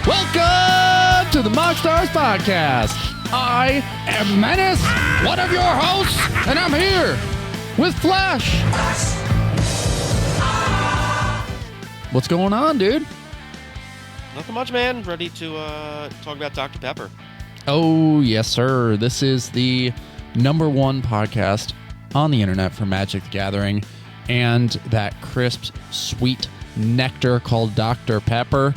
Welcome to the MoxStars Podcast. I am Menace, one of your hosts, and I'm here with Flash. What's going on, dude? Nothing much, man. Ready to talk about Dr. Pepper. Oh, yes, sir. This is the #1 podcast on the internet for Magic the Gathering and that crisp, sweet nectar called Dr. Pepper.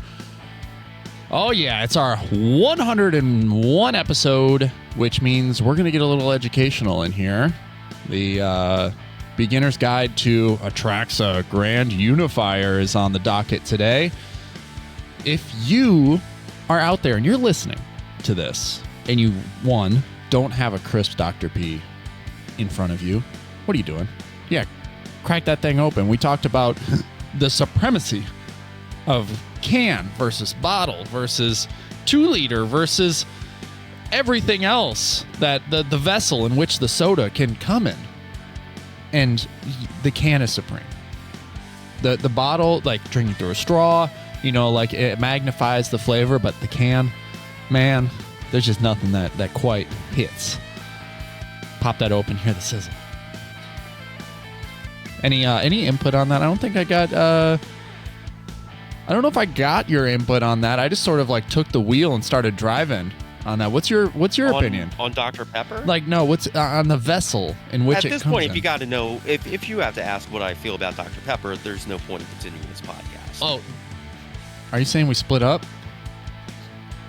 Oh, yeah, it's our 101 episode, which means we're going to get a little educational in here. The Beginner's Guide to Atraxa Grand Unifier is on the docket today. If you are out there and you're listening to this and you, one, don't have a crisp Dr. P in front of you, what are you doing? Yeah, crack that thing open. We talked about the supremacy of can versus bottle versus 2-liter versus everything else that the vessel in which the soda can come in. And the can is supreme. The bottle, like drinking through a straw, you know, like it magnifies the flavor, but the can, man, there's just nothing that quite hits. Pop that open, hear the sizzle. Any input on that? I don't think I got I don't know if I got your input on that. I just sort of like took the wheel and started driving on that. What's your opinion on Dr. Pepper? Like, no, what's on the vessel in which it comes in? At this point, if you got to know, if you have to ask what I feel about Dr. Pepper, there's no point in continuing this podcast. Oh, are you saying we split up?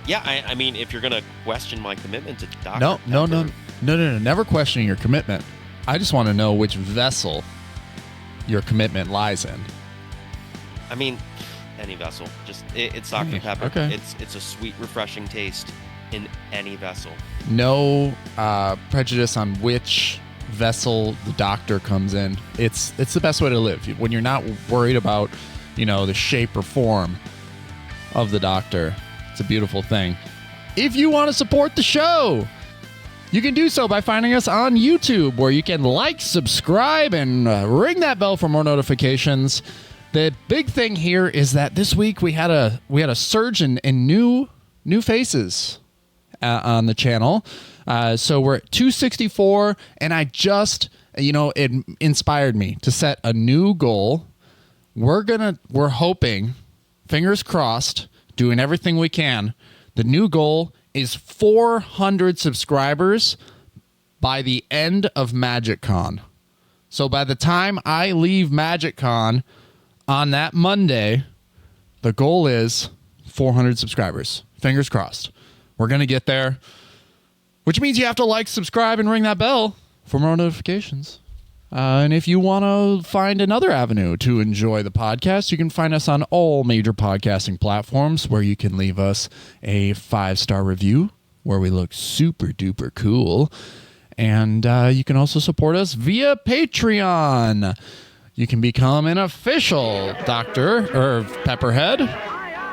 Yeah, I mean, if you're gonna question my commitment to Dr. No, Pepper, no, never questioning your commitment. I just want to know which vessel your commitment lies in. I mean, any vessel. Just it's Dr. Pepper. Okay. It's a sweet, refreshing taste in any vessel. No prejudice on which vessel the doctor comes in. It's the best way to live when you're not worried about, you know, the shape or form of the doctor. It's a beautiful thing. If you want to support the show, you can do so by finding us on YouTube, where you can like, subscribe, and ring that bell for more notifications. The big thing here is that this week we had a surge in new faces on the channel. So we're at 264, and I just, it inspired me to set a new goal. We're hoping, fingers crossed, doing everything we can. The new goal is 400 subscribers by the end of MagicCon. So by the time I leave MagicCon on that Monday, the goal is 400 subscribers. Fingers crossed. We're going to get there, which means you have to like, subscribe, and ring that bell for more notifications. And if you want to find another avenue to enjoy the podcast, you can find us on all major podcasting platforms, where you can leave us a 5-star review where we look super duper cool. And you can also support us via Patreon. You can become an official Dr. or Pepperhead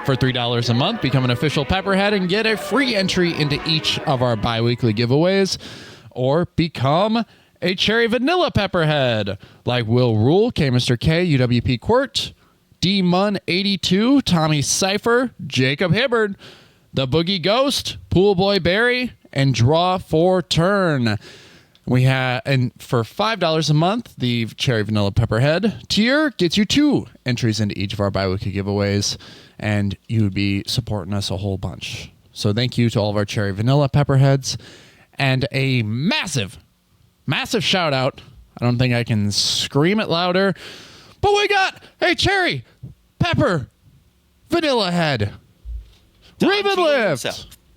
for $3 a month. Become an official Pepperhead and get a free entry into each of our bi-weekly giveaways. Or become a Cherry Vanilla Pepperhead, like Will Rule, K Mr. K, UWP Quirt, D Mun 82, Tommy Cypher, Jacob Hibbard, The Boogie Ghost, Pool Boy Barry, and Draw for Turn. We have, and for $5 a month, the Cherry Vanilla Pepperhead tier gets you 2 entries into each of our bi-weekly giveaways, and you would be supporting us a whole bunch. So thank you to all of our Cherry Vanilla Pepperheads, and a massive shout out. I don't think I can scream it louder, but we got a Cherry Pepper Vanilla Head.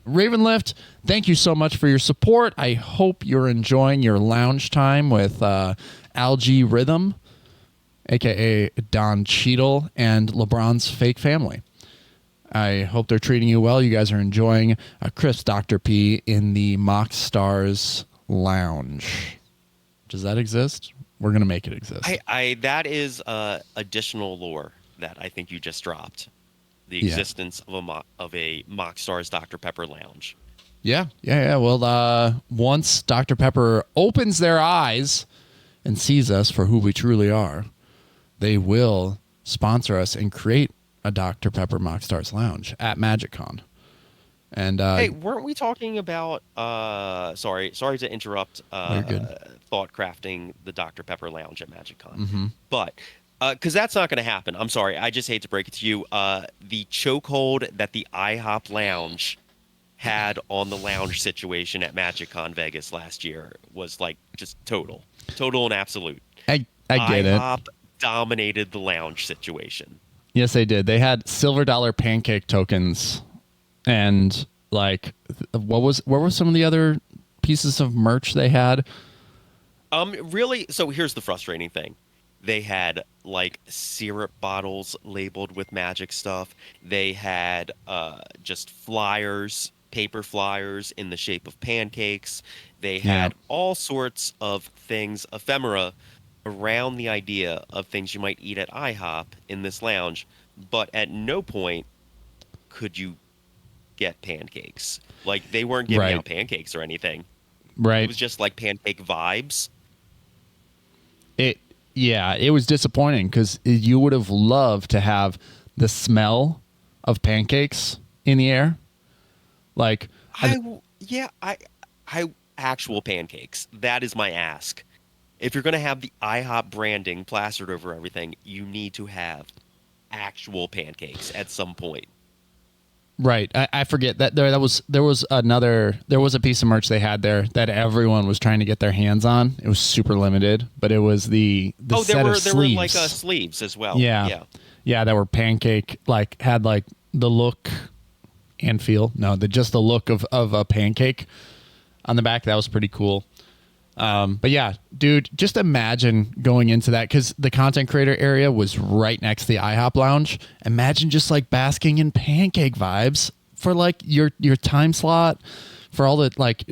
Ravenlift, thank you so much for your support. I hope you're enjoying your lounge time with Algae Rhythm, a.k.a. Don Cheadle, and LeBron's fake family. I hope they're treating you well. You guys are enjoying a crisp Dr. P in the MoxStars Lounge. Does that exist? We're going to make it exist. That is additional lore that I think you just dropped. The existence of a MoxStars Dr. Pepper Lounge. Yeah. Well, once Dr. Pepper opens their eyes and sees us for who we truly are, they will sponsor us and create a Dr. Pepper MoxStars Lounge at MagicCon. And hey, weren't we talking about sorry to interrupt you're good. thought crafting the Dr. Pepper Lounge at MagicCon. Mm-hmm. But because that's not going to happen. I'm sorry. I just hate to break it to you. The chokehold that the IHOP Lounge had on the lounge situation at MagicCon Vegas last year was like just total and absolute. I get IHOP dominated the lounge situation. Yes, they did. They had silver dollar pancake tokens, and like, what were some of the other pieces of merch they had? Really. So here's the frustrating thing. They had like syrup bottles labeled with magic stuff. They had just flyers, paper flyers in the shape of pancakes. They had all sorts of things, ephemera, around the idea of things you might eat at IHOP in this lounge, but at no point could you get pancakes. Like, they weren't giving out pancakes or anything. Right. It was just like pancake vibes. It was disappointing because you would have loved to have the smell of pancakes in the air. Like, actual pancakes. That is my ask. If you're going to have the IHOP branding plastered over everything, you need to have actual pancakes at some point. Right. I forget that there was a piece of merch they had there that everyone was trying to get their hands on. It was super limited, but it was the set of sleeves. There were like sleeves as well. Yeah, that were pancake, like had like the look and feel. No, just the look of a pancake on the back. That was pretty cool. But yeah, dude, just imagine going into that, because the content creator area was right next to the IHOP lounge. Imagine just like basking in pancake vibes for like your time slot, for all the, like,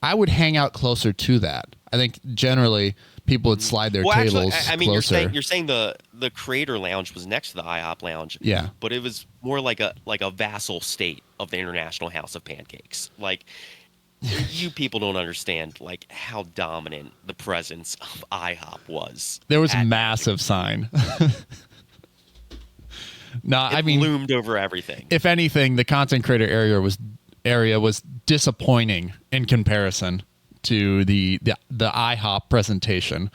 I would hang out closer to that. I think generally people would slide their tables actually, I mean, closer. You're saying the creator lounge was next to the IHOP lounge. Yeah. But it was more like a vassal state of the International House of Pancakes. Like, you people don't understand like how dominant the presence of IHOP was. There was a massive sign. I mean, loomed over everything. If anything, the content creator area was disappointing in comparison to the IHOP presentation.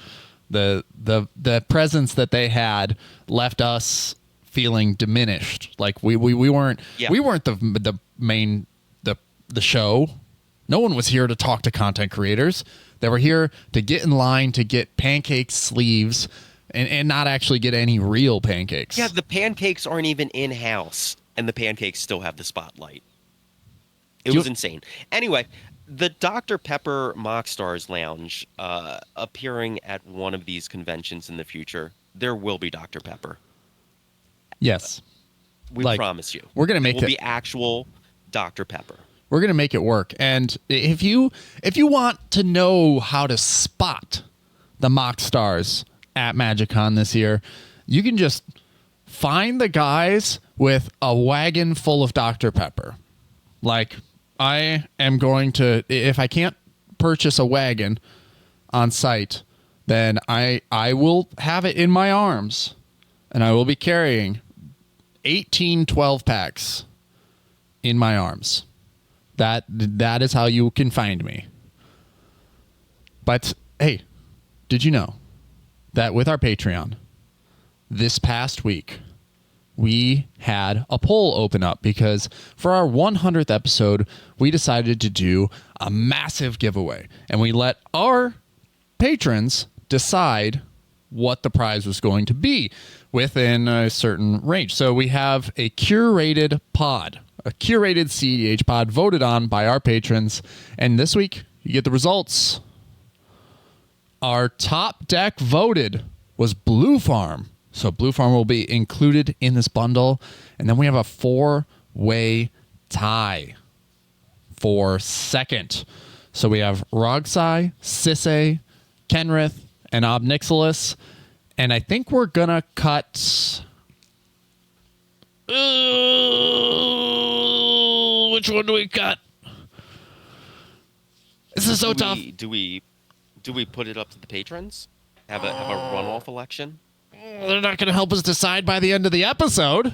The presence that they had left us feeling diminished. Like we weren't the main the show. No one was here to talk to content creators. They were here to get in line to get pancake sleeves and not actually get any real pancakes. Yeah, the pancakes aren't even in-house, and the pancakes still have the spotlight. It was insane. Anyway, the Dr. Pepper MoxStars Lounge, appearing at one of these conventions in the future, there will be Dr. Pepper. Yes. We promise you. We're going to make it will be actual Dr. Pepper. We're going to make it work. And if you want to know how to spot the MoxStars at MagicCon this year, you can just find the guys with a wagon full of Dr. Pepper. Like, I am going to, if I can't purchase a wagon on site, then I will have it in my arms, and I will be carrying 18 12-packs in my arms. That is how you can find me. But hey, did you know that with our Patreon this past week, we had a poll open up because for our 100th episode, we decided to do a massive giveaway, and we let our patrons decide what the prize was going to be within a certain range. So we have a curated pod, a curated cEDH pod voted on by our patrons. And this week, you get the results. Our top deck voted was Blue Farm. So Blue Farm will be included in this bundle. And then we have a 4-way tie for second. So we have Rogsai, Sisay, Kenrith, and Obnixilis. And I think we're going to cut... which one do we cut? This is so tough. Do we put it up to the patrons? Have a runoff election? They're not going to help us decide by the end of the episode.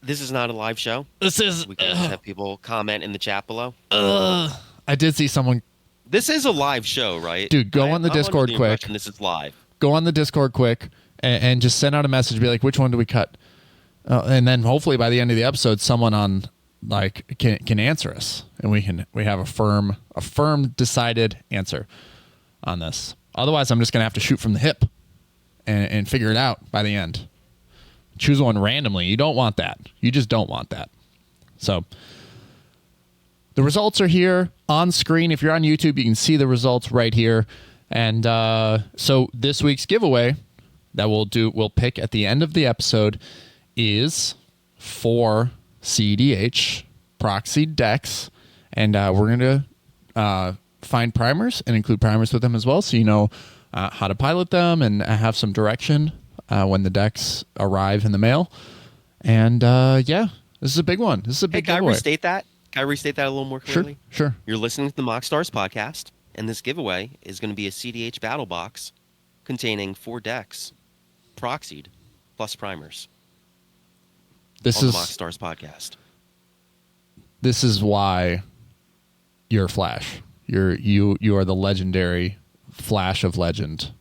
This is not a live show. This is. We can just have people comment in the chat below. I did see someone. This is a live show, right? Dude, go on the Discord quick. This is live. Go on the Discord quick and just send out a message. Be like, which one do we cut? And then hopefully by the end of the episode, someone on like can answer us, and we have a firm decided answer on this. Otherwise, I'm just gonna have to shoot from the hip and figure it out by the end. Choose one randomly. You don't want that. You just don't want that. So the results are here on screen. If you're on YouTube, you can see the results right here. And so this week's giveaway that we'll pick at the end of the episode is 4 cEDH proxied decks, and we're going to find primers and include primers with them as well, so you know how to pilot them and have some direction when the decks arrive in the mail. And yeah, this is a big one. This is a big giveaway. Can I restate that? Can I restate that a little more clearly? Sure. You're listening to the MoxStars Podcast, and this giveaway is going to be a cEDH battle box containing 4 decks, proxied, plus primers. This on is the MoxStars Podcast. This is why you're Flash. You are the legendary Flash of legend.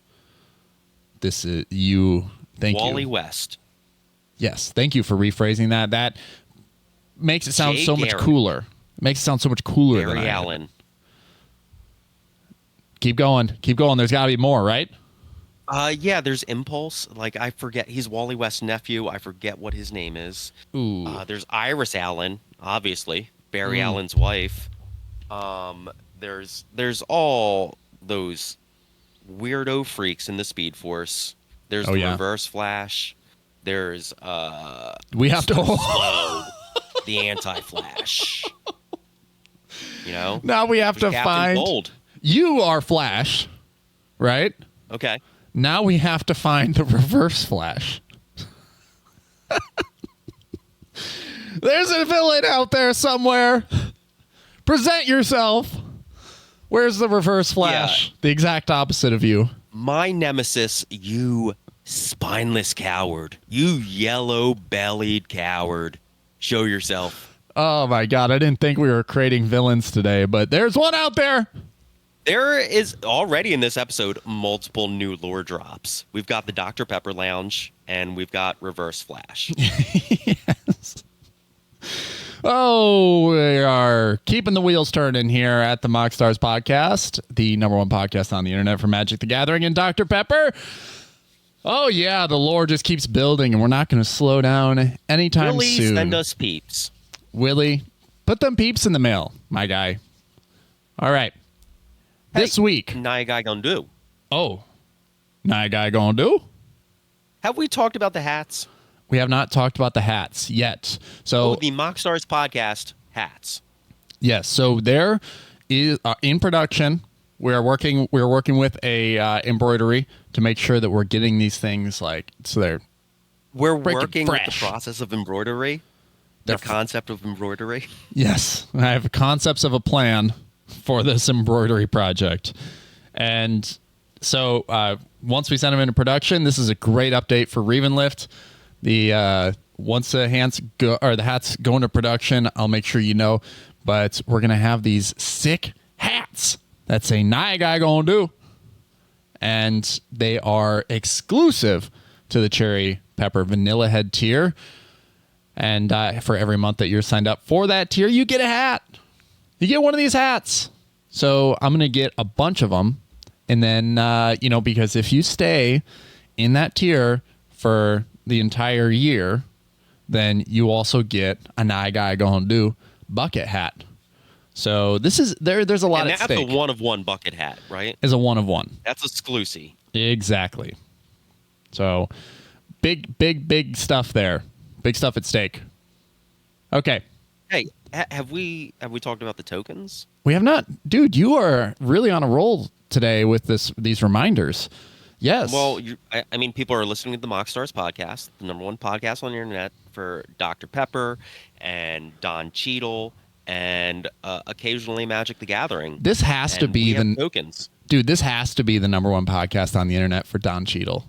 This is you. Thank you, Wally West. Yes, thank you for rephrasing that. That makes it sound so much cooler. It makes it sound so much cooler than Barry I am. Allen. Keep going. There's got to be more, right? Yeah, there's Impulse. Like, I forget. He's Wally West's nephew. I forget what his name is. Ooh. There's Iris Allen, obviously. Barry Allen's wife. There's all those weirdo freaks in the Speed Force. There's the Reverse Flash. There's we have to Slow, the Anti-Flash. You know? Now we have to Captain find Gold. You are Flash, right? Okay. Now we have to find the Reverse Flash. There's a villain out there somewhere. Present yourself. Where's the Reverse Flash? Yeah. The exact opposite of you. My nemesis, you spineless coward. You yellow-bellied coward. Show yourself. Oh, my God. I didn't think we were creating villains today, but there's one out there. There is already in this episode multiple new lore drops. We've got the Dr. Pepper Lounge, and we've got Reverse Flash. Yes. Oh, we are keeping the wheels turning here at the MoxStars Podcast, the #1 podcast on the internet for Magic the Gathering and Dr. Pepper. Oh, yeah, the lore just keeps building, and we're not going to slow down anytime Willie, soon. send us peeps. Willie, put them peeps in the mail, my guy. All right. This week. Naya guy gonna do. Oh. Naya guy gonna do? Have we talked about the hats? We have not talked about the hats yet. So the MoxStars Podcast hats. Yes. So there is in production. We're working with a embroidery to make sure that we're getting these things We're working fresh. with the process of embroidery. The concept of embroidery. Yes. I have concepts of a plan for this embroidery project. And so once we send them into production, this is a great update for Ravenlift. Once the hats go into production, I'll make sure you know. But we're gonna have these sick hats that say "Naya guy gonna do," and they are exclusive to the Cherry Pepper Vanilla Head tier. And for every month that you're signed up for that tier, you get a hat. You get one of these hats. So I'm gonna get a bunch of them, and then because if you stay in that tier for the entire year, then you also get a Naya guy gonna do bucket hat. So this is there's a lot at stake. And that's a 1-of-1 bucket hat, right? Is a 1-of-1. That's exclusive. Exactly. So big stuff there. Big stuff at stake. Okay. Hey, have we talked about the tokens? We have not. Dude, you are really on a roll today with these reminders. Yes. Well, I mean, people are listening to the MoxStars Podcast, the #1 podcast on the internet for Dr. Pepper and Don Cheadle and occasionally Magic the Gathering. This has to be the tokens. Dude, this has to be the #1 podcast on the internet for Don Cheadle.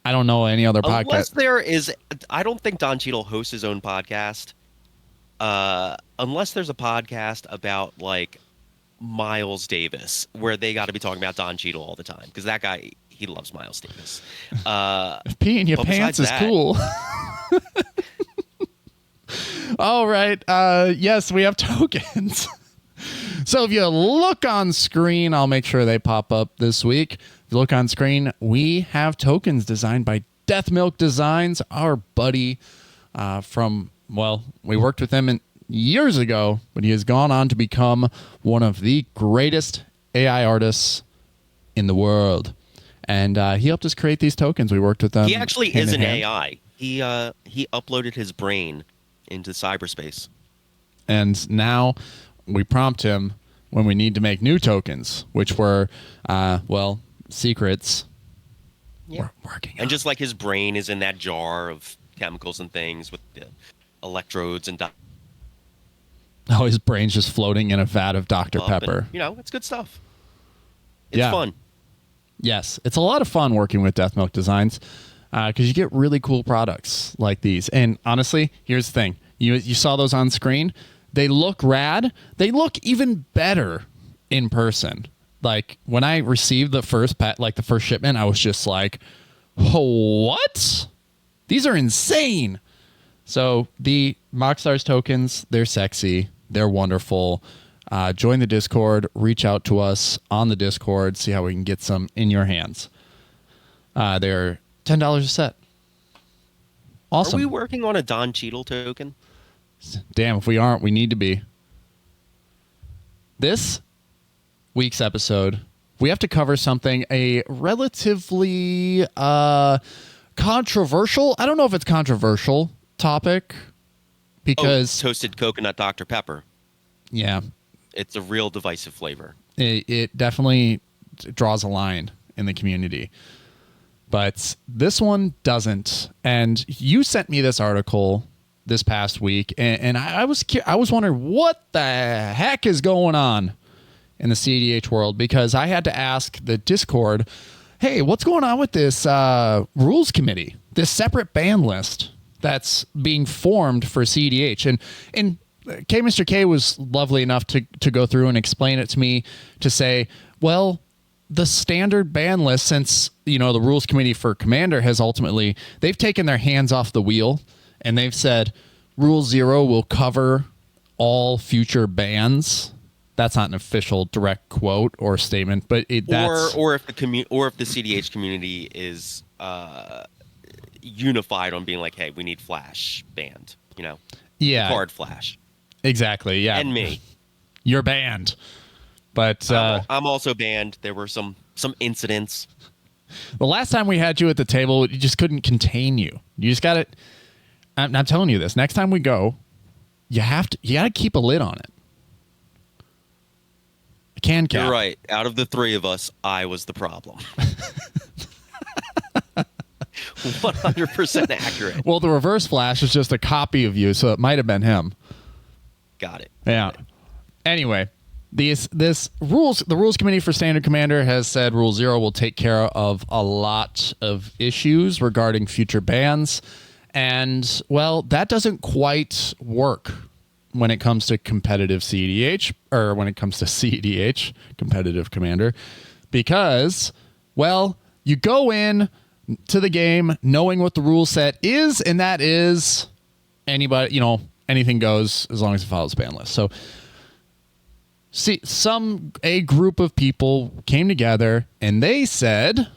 I don't know any other Unless podcast. there is, I don't think Don Cheadle hosts his own podcast. Unless there's a podcast about like Miles Davis, where they got to be talking about Don Cheadle all the time because that guy, he loves Miles Davis. Peeing your but pants is besides that- cool. All right. Yes, we have tokens. So if you look on screen, I'll make sure they pop up this week. If you look on screen, we have tokens designed by Death Milk Designs, our buddy we worked with him years ago, but he has gone on to become one of the greatest AI artists in the world. And he helped us create these tokens. We worked with them. He actually hand is in an hand. AI. He uploaded his brain into cyberspace. And now we prompt him when we need to make new tokens, which were, secrets. Yeah. We're working on. And just like his brain is in that jar of chemicals and things with the electrodes and Oh, his brain's just floating in a vat of Dr. stuff, and, Pepper. it's good stuff. It's Yeah. fun. Yes, it's a lot of fun working with Death Milk Designs because you get really cool products like these. And honestly, here's the thing. You saw those on screen. They look rad. They look even better in person. Like when I received the first shipment, I was just like, oh, what? These are insane. So the MoxStars tokens, they're sexy. They're wonderful. Join the Discord. Reach out to us on the Discord. See how we can get some in your hands. They're $10 a set. Awesome. Are we working on a Don Cheadle token? Damn, if we aren't, we need to be. This week's episode, we have to cover something, a relatively controversial, I don't know if it's controversial topic, because Toasted coconut Dr. Pepper. yeah, It's a real divisive flavor. it definitely draws a line in the community. But this one doesn't. And you sent me this article this past week, and I was wondering what the heck is going on in the cEDH world, because I had to ask the Discord, hey, what's going on with this rules committee, this separate ban list that's being formed for cEDH? And Mr. K was lovely enough to go through and explain it to me, to say, well, the standard ban list, since the rules committee for Commander has ultimately, they've taken their hands off the wheel and they've said Rule 0 will cover all future bans. That's not an official direct quote or statement, but that's or if the cEDH community is unified on being like, hey, we need Flash banned, yeah, card Flash, exactly, yeah, and me. You're banned. But I'm also banned. There were some incidents. the last time we had you at the table, you just couldn't contain you. You just got it. I'm telling you this. Next time we go, you got to keep a lid on it. A can cap. You're right. Out of the three of us, I was the problem. 100% accurate. Well, the reverse flash is just a copy of you, so it might have been him. Got it. Yeah. Anyway, the rules committee for Standard Commander has said Rule 0 will take care of a lot of issues regarding future bans. And, well, that doesn't quite work when it comes to competitive cEDH, or when it comes to cEDH, competitive Commander, because, well, you go in to the game knowing what the rule set is, and that is anything goes as long as it follows the ban list. So, a group of people came together and they said,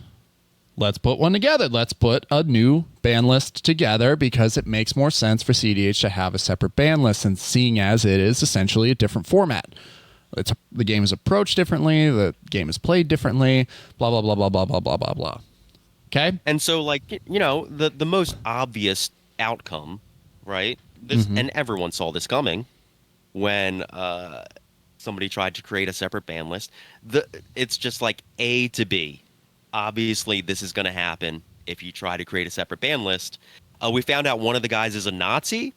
let's put one together. Let's put a new ban list together because it makes more sense for cEDH to have a separate ban list, and seeing as it is essentially a different format. The game is approached differently. The game is played differently. Blah, blah, blah, blah, blah, blah, blah, blah, blah. Okay? And so, the most obvious outcome, right? And everyone saw this coming when somebody tried to create a separate ban list. It's just like A to B. Obviously, this is going to happen. if you try to create a separate ban list. We found out one of the guys is a Nazi,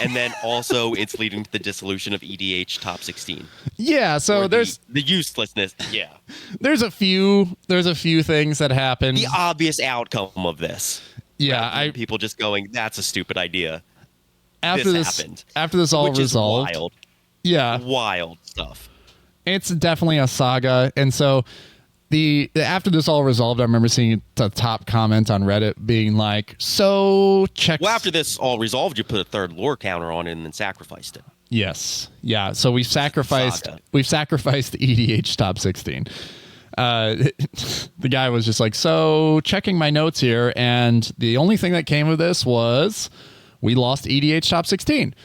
and then also it's leading to the dissolution of EDH top 16. Yeah, so there's the uselessness. Yeah, there's a few things that happen. The obvious outcome of this. Yeah, people just going, that's a stupid idea. After this all resolved. Wild. Yeah, wild stuff. It's definitely a saga, and so. After this all resolved, I remember seeing the top comment on Reddit being like, "So check." Well, after this all resolved, you put a third lore counter on it and then sacrificed it. Yes, yeah. So we've sacrificed EDH top 16. The guy was just like, "So checking my notes here, and the only thing that came of this was we lost EDH top 16."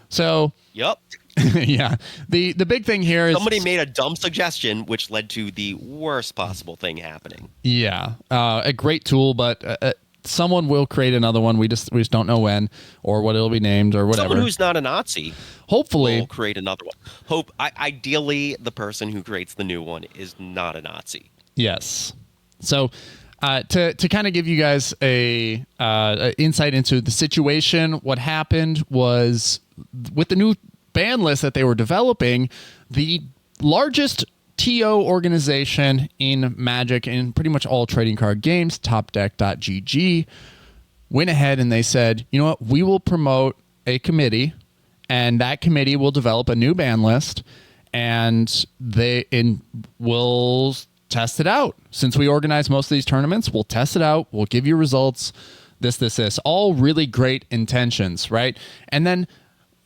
So. Yep. Yeah. The big thing here is somebody made a dumb suggestion which led to the worst possible thing happening. Yeah. A great tool, but someone will create another one. We just don't know when or what it'll be named or whatever. Someone who's not a Nazi. Hopefully will create another one. Ideally the person who creates the new one is not a Nazi. Yes. So to kind of give you guys a insight into the situation, what happened was with the new ban list that they were developing, the largest TO organization in Magic and pretty much all trading card games, topdeck.gg, went ahead and they said, you know what, we will promote a committee, and that committee will develop a new ban list, and we'll test it out. Since we organize most of these tournaments, we'll test it out, we'll give you results, this. All really great intentions, right? And then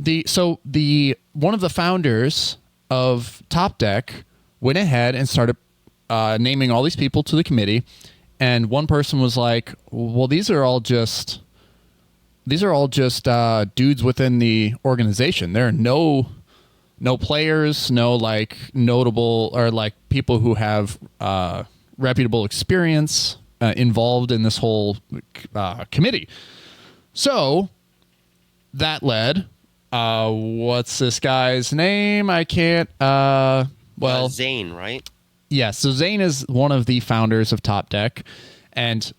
one of the founders of Top Deck went ahead and started naming all these people to the committee, and one person was like, "Well, these are all just dudes within the organization. There are no players, no like notable or like people who have reputable experience involved in this whole committee." So that led. What's this guy's name? I can't. Zane, right? Yeah. So Zane is one of the founders of Top Deck, and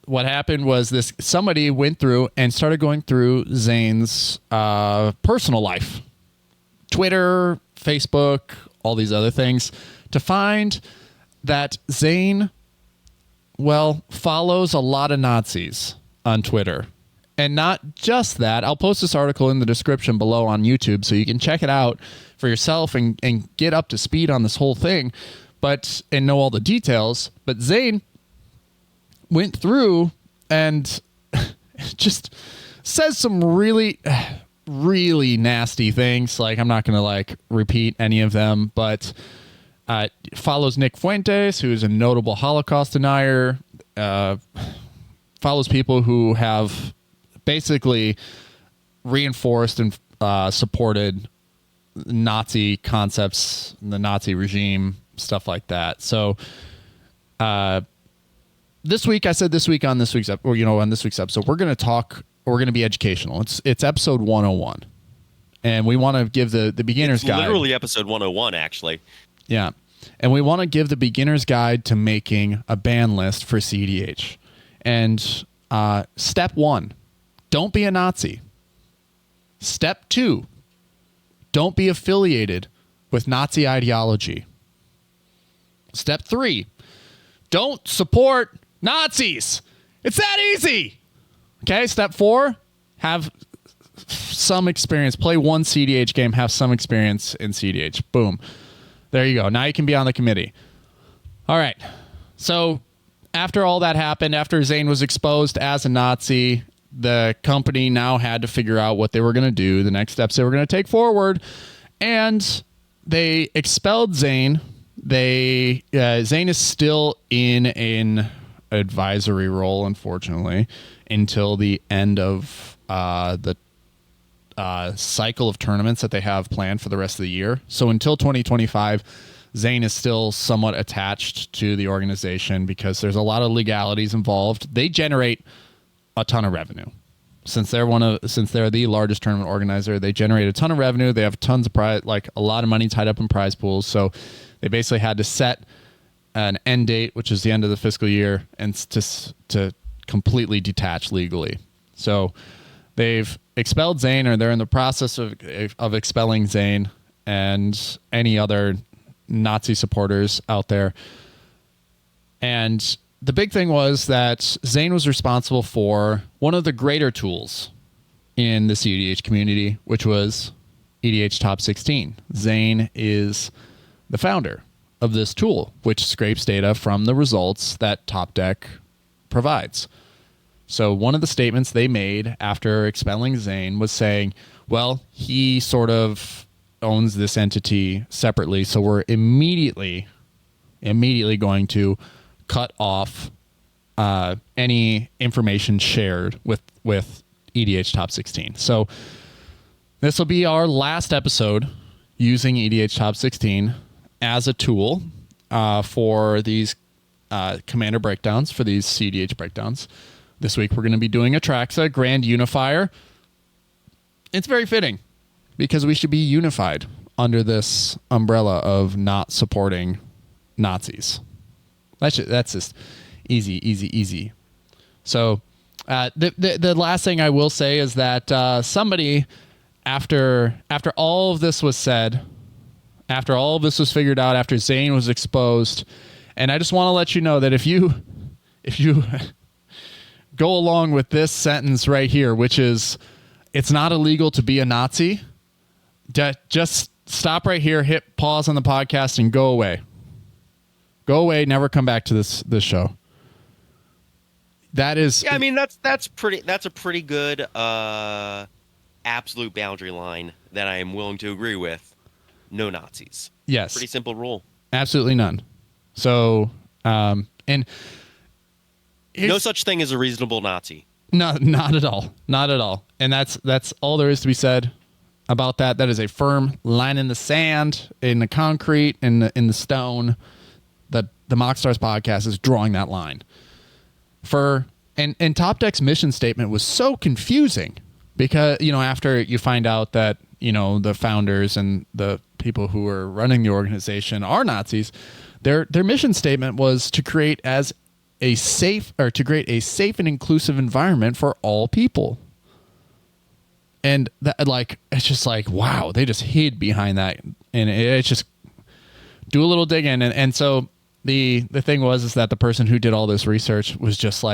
what happened was somebody went through and started going through Zane's personal life, Twitter, Facebook, all these other things, to find that Zane, follows a lot of Nazis on Twitter. And not just that, I'll post this article in the description below on YouTube so you can check it out for yourself and get up to speed on this whole thing, and know all the details. But Zane went through and just says some really, really nasty things. Like, I'm not going to repeat any of them, but follows Nick Fuentes, who is a notable Holocaust denier, follows people who have basically reinforced and supported Nazi concepts, the Nazi regime, stuff like that. So this week on this week's episode, we're going to be educational. It's episode 101. And we want to give the beginner's guide. Literally episode 101, actually. Yeah. And we want to give the beginner's guide to making a ban list for cEDH. And step 1, don't be a Nazi. Step 2, don't be affiliated with Nazi ideology. Step 3, don't support Nazis. It's that easy. Okay, step 4, have some experience. Play one cEDH game, have some experience in cEDH. Boom. There you go. Now you can be on the committee. All right. So after all that happened, after Zane was exposed as a Nazi, the company now had to figure out what they were going to do, the next steps they were going to take forward, and they expelled Zane. Zane is still in an advisory role, unfortunately, until the end of the cycle of tournaments that they have planned for the rest of the year. So until 2025, Zane is still somewhat attached to the organization because there's a lot of legalities involved. They generate a ton of revenue. Since they're the largest tournament organizer, they generate a ton of revenue. They have tons of a lot of money tied up in prize pools. So they basically had to set an end date, which is the end of the fiscal year, and to completely detached legally. So they've expelled Zane, or they're in the process of expelling Zane and any other Nazi supporters out there. And the big thing was that Zane was responsible for one of the greater tools in the cEDH community, which was EDH Top 16. Zane is the founder of this tool, which scrapes data from the results that Top Deck provides. So one of the statements they made after expelling Zane was saying, well, he sort of owns this entity separately, so we're immediately going to cut off any information shared with EDH Top 16. So this will be our last episode using EDH Top 16 as a tool for these commander breakdowns, for these cEDH breakdowns. This week we're going to be doing Atraxa, Grand Unifier. It's very fitting because we should be unified under this umbrella of not supporting Nazis. That's just easy. So the last thing I will say is that somebody, after all of this was said, after all of this was figured out, after Zane was exposed, and I just want to let you know that if you go along with this sentence right here, which is, it's not illegal to be a Nazi, just stop right here, hit pause on the podcast, and go away. Go away, never come back to this show. That is... Yeah, I mean, that's a pretty good absolute boundary line that I am willing to agree with. No Nazis. Yes. Pretty simple rule. Absolutely none. So, and... No such thing as a reasonable Nazi. No, not at all. Not at all. And that's all there is to be said about that. That is a firm line in the sand, in the concrete, in the stone. That the MoxStars Podcast is drawing that line. And Top Deck's mission statement was so confusing because, after you find out that, the founders and the people who are running the organization are Nazis, their mission statement was to create a safe and inclusive environment for all people. And that, it's just wow, they just hid behind that. And it's just, do a little digging. And so the thing was that the person who did all this research was just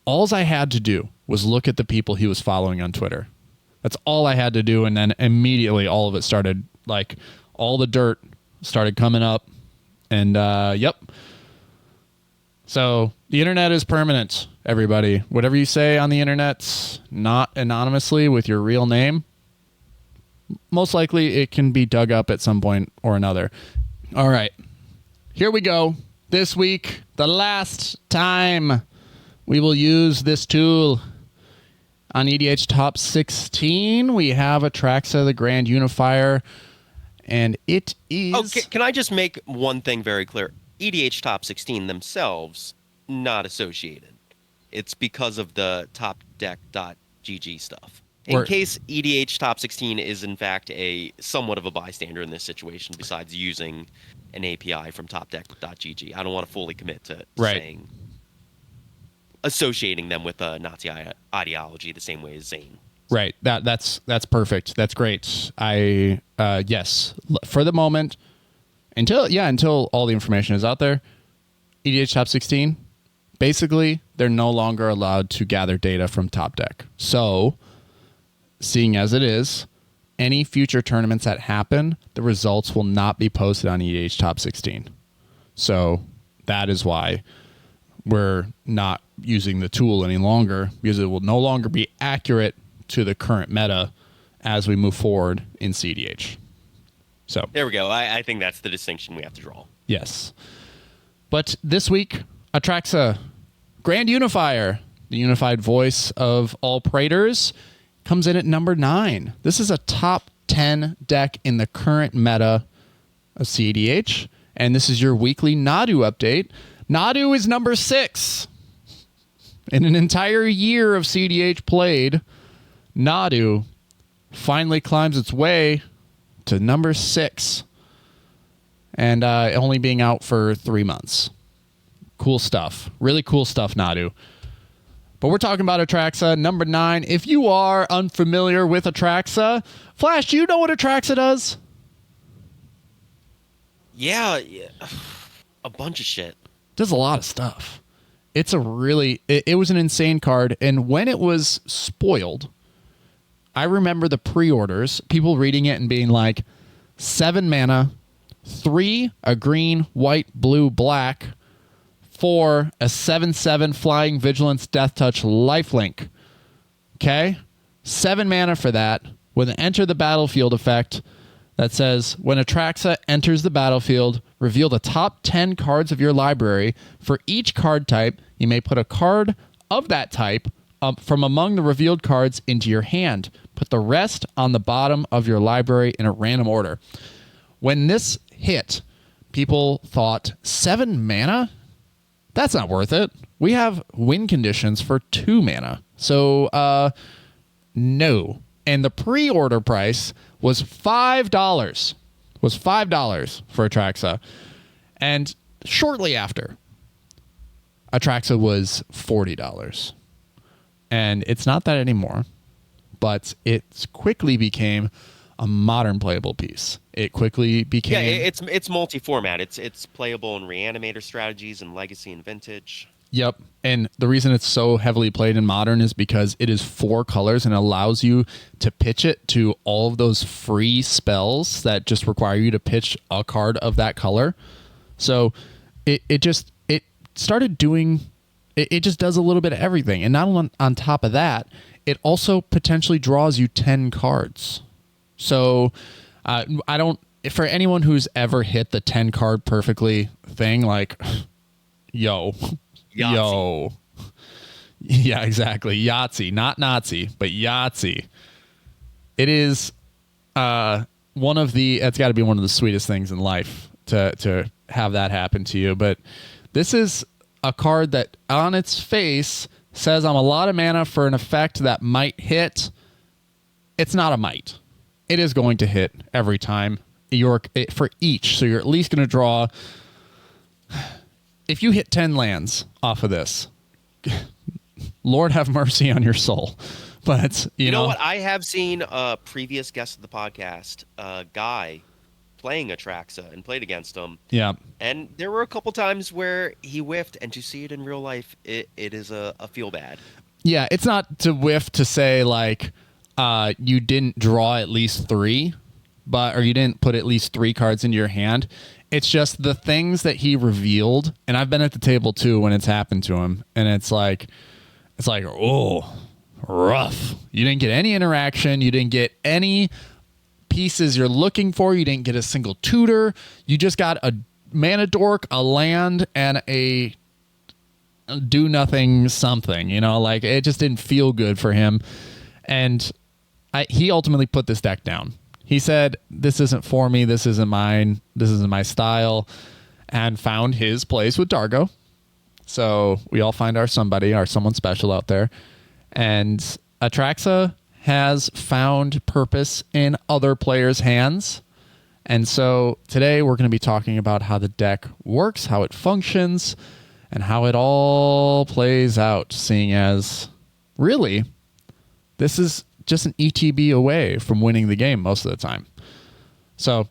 alls I had to do was look at the people he was following on Twitter. That's all I had to do. And then immediately all of it started, all the dirt started coming up. And yep. So the internet is permanent, everybody. Whatever you say on the internet, not anonymously with your real name, most likely it can be dug up at some point or another. All right, here we go. This week, the last time we will use this tool on EDH Top 16, we have Atraxa, the Grand Unifier, and it is... Okay, can I just make one thing very clear? EDH Top 16 themselves, not associated. It's because of the topdeck.gg stuff. In case EDH Top 16 is in fact somewhat of a bystander in this situation, besides using an API from topdeck.gg. I don't want to fully commit to saying associating them with a Nazi ideology the same way as Zane. Right. That's perfect. That's great. Yes, for the moment, until all the information is out there, EDH Top 16, basically, they're no longer allowed to gather data from Top Deck. So, seeing as it is, any future tournaments that happen, the results will not be posted on EDH Top 16. So, that is why we're not using the tool any longer, because it will no longer be accurate to the current meta as we move forward in cEDH. So there we go. I think that's the distinction we have to draw. Yes. But this week, Atraxa, Grand Unifier, the unified voice of all Praetors, comes in at number 9. This is a top 10 deck in the current meta of cEDH, and this is your weekly Nadu update. Nadu is number 6. In an entire year of cEDH played, Nadu finally climbs its way to number 6, and only being out for 3 months. Cool stuff. Really cool stuff, Nadu. But we're talking about Atraxa, number 9. If you are unfamiliar with Atraxa, Flash, do you know what Atraxa does? Yeah, a bunch of shit. Does a lot of stuff. It's a really... It was an insane card, and when it was spoiled, I remember the pre-orders, people reading it and being like, 7 mana, 3, a green, white, blue, black, 4, a 7/7 flying vigilance death touch lifelink. Okay? 7 mana for that with an enter the battlefield effect that says when Atraxa enters the battlefield, reveal the top 10 cards of your library. For each card type, you may put a card of that type from among the revealed cards into your hand. Put the rest on the bottom of your library in a random order. When this hit, people thought 7 mana? That's not worth it. We have win conditions for 2 mana. So, no. And the pre-order price was $5. Was $5 for Atraxa. And shortly after, Atraxa was $40. And it's not that anymore, but it quickly became a modern playable piece. It quickly became... Yeah, it's multi-format. It's playable in Reanimator strategies and Legacy and Vintage. Yep. And the reason it's so heavily played in Modern is because it is 4 colors and allows you to pitch it to all of those free spells that just require you to pitch a card of that color. So it started doing... It just does a little bit of everything. And not on top of that, it also potentially draws you 10 cards. So I don't, for anyone who's ever hit the 10 card perfectly thing, like, yo, Yahtzee. Yeah, exactly. Yahtzee, not Nazi, but Yahtzee. It is it's got to be one of the sweetest things in life to have that happen to you. But this is a card that on its face says I'm a lot of mana for an effect that might hit. It's not a might. It is going to hit every time for each. So you're at least going to draw. If you hit 10 lands off of this, Lord have mercy on your soul. But you know what? I have seen a previous guest of the podcast, Guy, playing Atraxa and played against him. Yeah. And there were a couple times where he whiffed, and to see it in real life, it is a feel bad. Yeah, it's not to whiff to say like you didn't draw at least 3, or you didn't put at least 3 cards into your hand. It's just the things that he revealed, and I've been at the table too when it's happened to him, and it's like, oh, rough. You didn't get any interaction. You didn't get any pieces you're looking for. You didn't get a single tutor. You just got a mana dork, a land, and a do nothing something. Like it just didn't feel good for him, and he ultimately put this deck down. He said, this isn't for me, this isn't mine, this isn't my style, and found his place with Dargo. So we all find our someone special out there. And Atraxa has found purpose in other players' hands. And so today we're going to be talking about how the deck works, how it functions, and how it all plays out, seeing as really this is just an ETB away from winning the game most of the time. So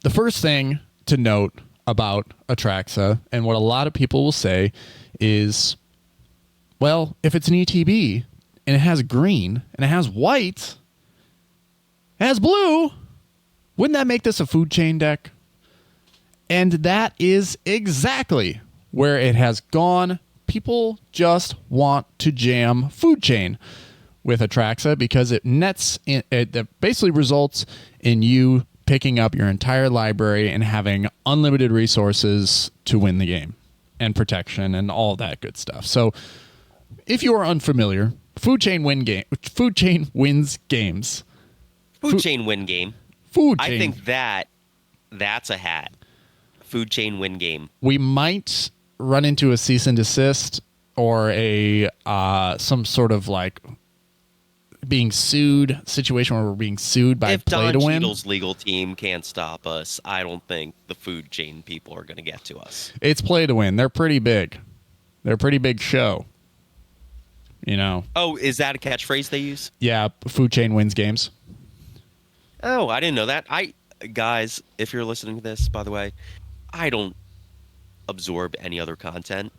the first thing to note about Atraxa, and what a lot of people will say is, well, if it's an ETB and it has green and it has white, it has blue, wouldn't that make this a food chain deck? And that is exactly where it has gone. People just want to jam food chain with Atraxa because it basically results in you picking up your entire library and having unlimited resources to win the game and protection and all that good stuff. So if you are unfamiliar, food chain wins games. Food chain win game. Food chain. I think that's a hat. Food chain win game. We might run into a cease and desist or a some sort of like being sued situation where we're being sued by play to win. If Don Cheadle's legal team can't stop us, I don't think the food chain people are going to get to us. It's play to win. They're pretty big. They're a pretty big show. You know. Oh, is that a catchphrase they use? Yeah, food chain wins games. Oh, I didn't know that. Guys, if you're listening to this, by the way, I don't absorb any other content.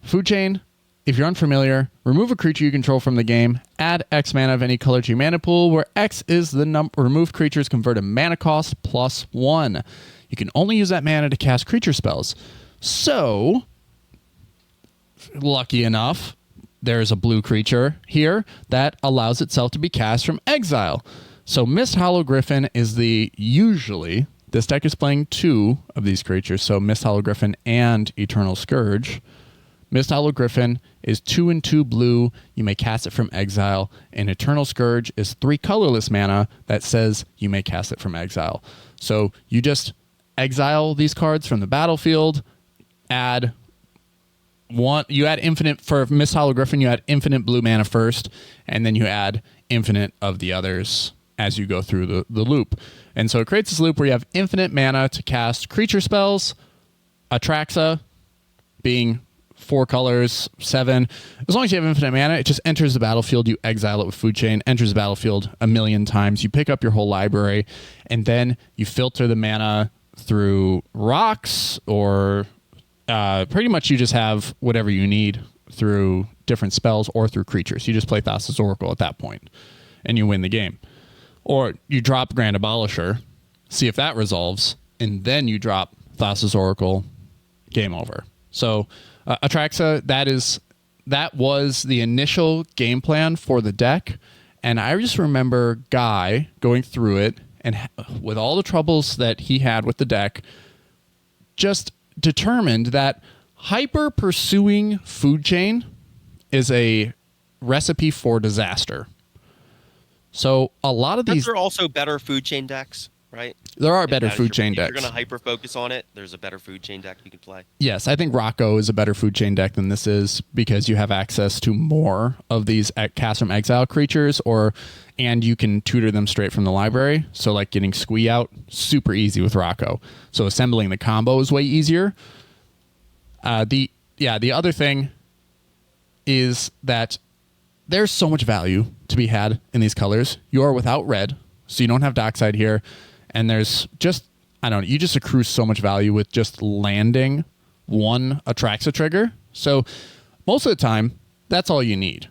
Food chain, if you're unfamiliar, remove a creature you control from the game, add X mana of any color to your mana pool, where X is the number removed creatures converted mana cost +1. You can only use that mana to cast creature spells. So, lucky enough, there's a blue creature here that allows itself to be cast from exile. So Mist Hollow Griffin is usually, this deck is playing 2 of these creatures, so Mist Hollow Griffin and Eternal Scourge. Mist Hollow Griffin is 2 and 2 blue. You may cast it from exile. And Eternal Scourge is 3 colorless mana that says you may cast it from exile. So you just exile these cards from the battlefield, add infinite for Mist Hollow Griffin, you add infinite blue mana first, and then you add infinite of the others as you go through the loop. And so it creates this loop where you have infinite mana to cast creature spells, Atraxa being 4 colors, 7. As long as you have infinite mana, it just enters the battlefield. You exile it with Food Chain, enters the battlefield a million times. You pick up your whole library, and then you filter the mana through rocks, or pretty much you just have whatever you need through different spells or through creatures. You just play Thassa's Oracle at that point, and you win the game. Or you drop Grand Abolisher, see if that resolves, and then you drop Thassa's Oracle, game over. So Atraxa, that was the initial game plan for the deck, and I just remember Guy going through it, and with all the troubles that he had with the deck, just determined that hyper pursuing Food Chain is a recipe for disaster. So a lot of these are also better Food Chain decks, right? There are better Food Chain decks. If you're going to hyper focus on it, there's a better Food Chain deck you can play. Yes, I think Rocco is a better Food Chain deck than this is, because you have access to more of these cast from exile creatures, and you can tutor them straight from the library. So like getting Squee out, super easy with Rocco. So assembling the combo is way easier. The other thing is that there's so much value to be had in these colors. You are without red, so you don't have Dockside here. And there's just, you just accrue so much value with just landing one Atraxa trigger. So most of the time, that's all you need.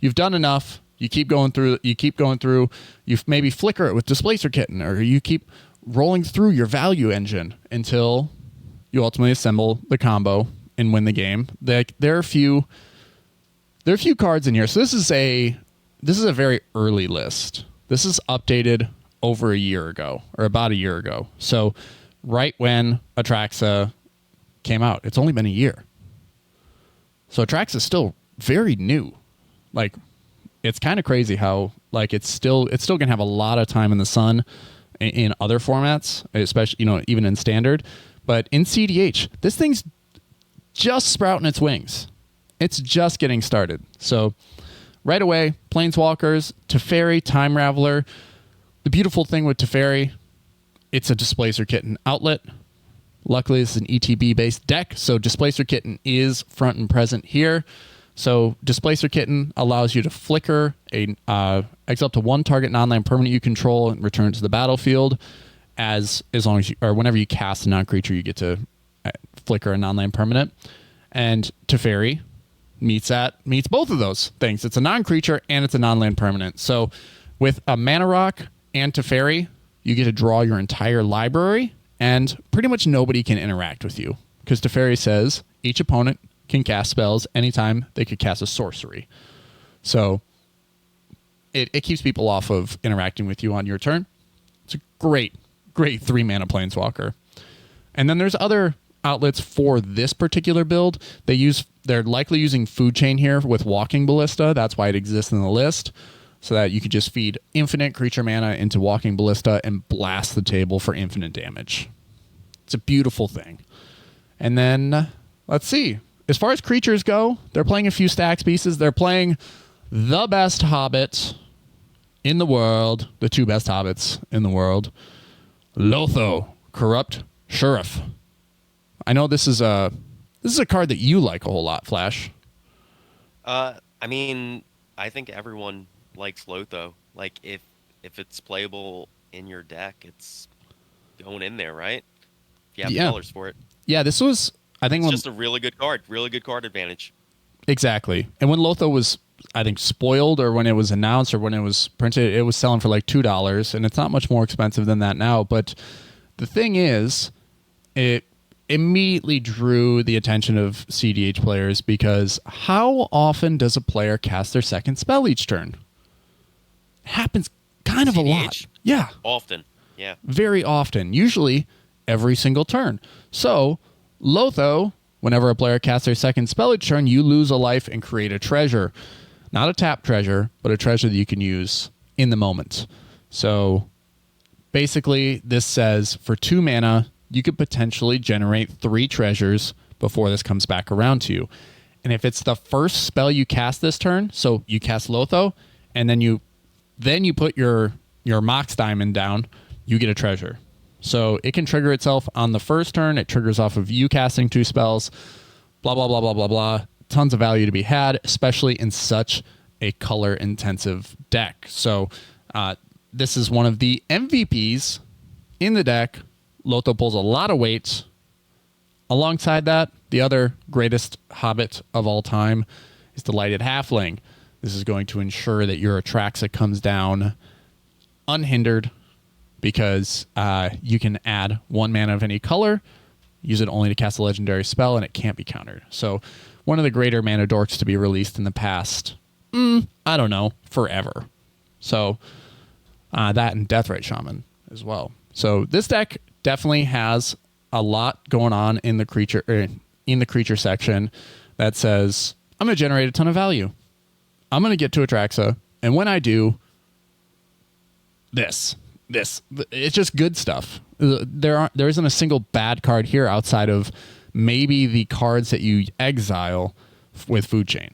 You've done enough. You keep going through. You maybe flicker it with Displacer Kitten, or you keep rolling through your value engine until you ultimately assemble the combo and win the game. There are a few cards in here. So this is a very early list. This is updated over a year ago, or about a year ago. So right when Atraxa came out, it's only been a year. So Atraxa is still very new. Like, it's kind of crazy how it's still gonna have a lot of time in the sun in other formats, especially even in standard. But in cEDH, this thing's just sprouting its wings. It's just getting started. So right away, Planeswalkers, Teferi, Time Raveler. The beautiful thing with Teferi, it's a Displacer Kitten outlet. Luckily, it's an ETB-based deck, so Displacer Kitten is front and present here. So Displacer Kitten allows you to flicker exile up to 1 target non-land permanent you control and return to the battlefield. As long as whenever you cast a non-creature, you get to flicker a non-land permanent. And Teferi meets both of those things. It's a non-creature and it's a non-land permanent. So with a Mana Rock and Teferi, you get to draw your entire library, and pretty much nobody can interact with you, because Teferi says each opponent can cast spells anytime they could cast a sorcery. So it keeps people off of interacting with you on your turn. It's a great 3-mana Planeswalker. And then there's other outlets for this particular build. They're likely using Food Chain here with Walking Ballista. That's why it exists in the list, so that you could just feed infinite creature mana into Walking Ballista and blast the table for infinite damage. It's a beautiful thing. And then, let's see. As far as creatures go, they're playing a few stacks pieces. They're playing the best Hobbit in the world, the 2 best Hobbits in the world. Lotho, Corrupt Sheriff. I know this is a card that you like a whole lot, Flash. I mean, I think everyone likes Lotho. Like if it's playable in your deck, it's going in there, right? If you have the Yeah. colors for it. Yeah, this was, I think, It's when just a really good card advantage. exactly. And when Lotho was, I think, spoiled, or when it was announced, or when it was printed, it was selling for like $2, and it's not much more expensive than that now. But the thing is, it immediately drew the attention of cEDH players because how often does a player cast their second spell each turn? It happens kind of a lot. CDH Yeah, often. Yeah. very often, usually every single turn. So, Lotho, whenever a player casts their second spell each turn, you lose a life and create a treasure. Not a tap treasure, but a treasure that you can use in the moment. So, basically, this says for 2 mana, you could potentially generate 3 treasures before this comes back around to you. And if it's the first spell you cast this turn, so you cast Lotho, and then you put your Mox Diamond down, you get a treasure. So it can trigger itself on the first turn. It triggers off of you casting 2 spells. Blah blah blah blah blah blah. Tons of value to be had, especially in such a color intensive deck. So this is one of the MVPs in the deck. Lotho pulls a lot of weight. Alongside that, the other greatest hobbit of all time is the Lighted Halfling. This is going to ensure that your Atraxa comes down unhindered because you can add 1 mana of any color, use it only to cast a legendary spell, and it can't be countered. So one of the greater mana dorks to be released in the past, I don't know, forever. So that and Deathrite Shaman as well. So this deck definitely has a lot going on in the creature section that says, I'm going to generate a ton of value. I'm going to get to Atraxa, and when I do, this, it's just good stuff. There isn't a single bad card here outside of maybe the cards that you exile with Food Chain.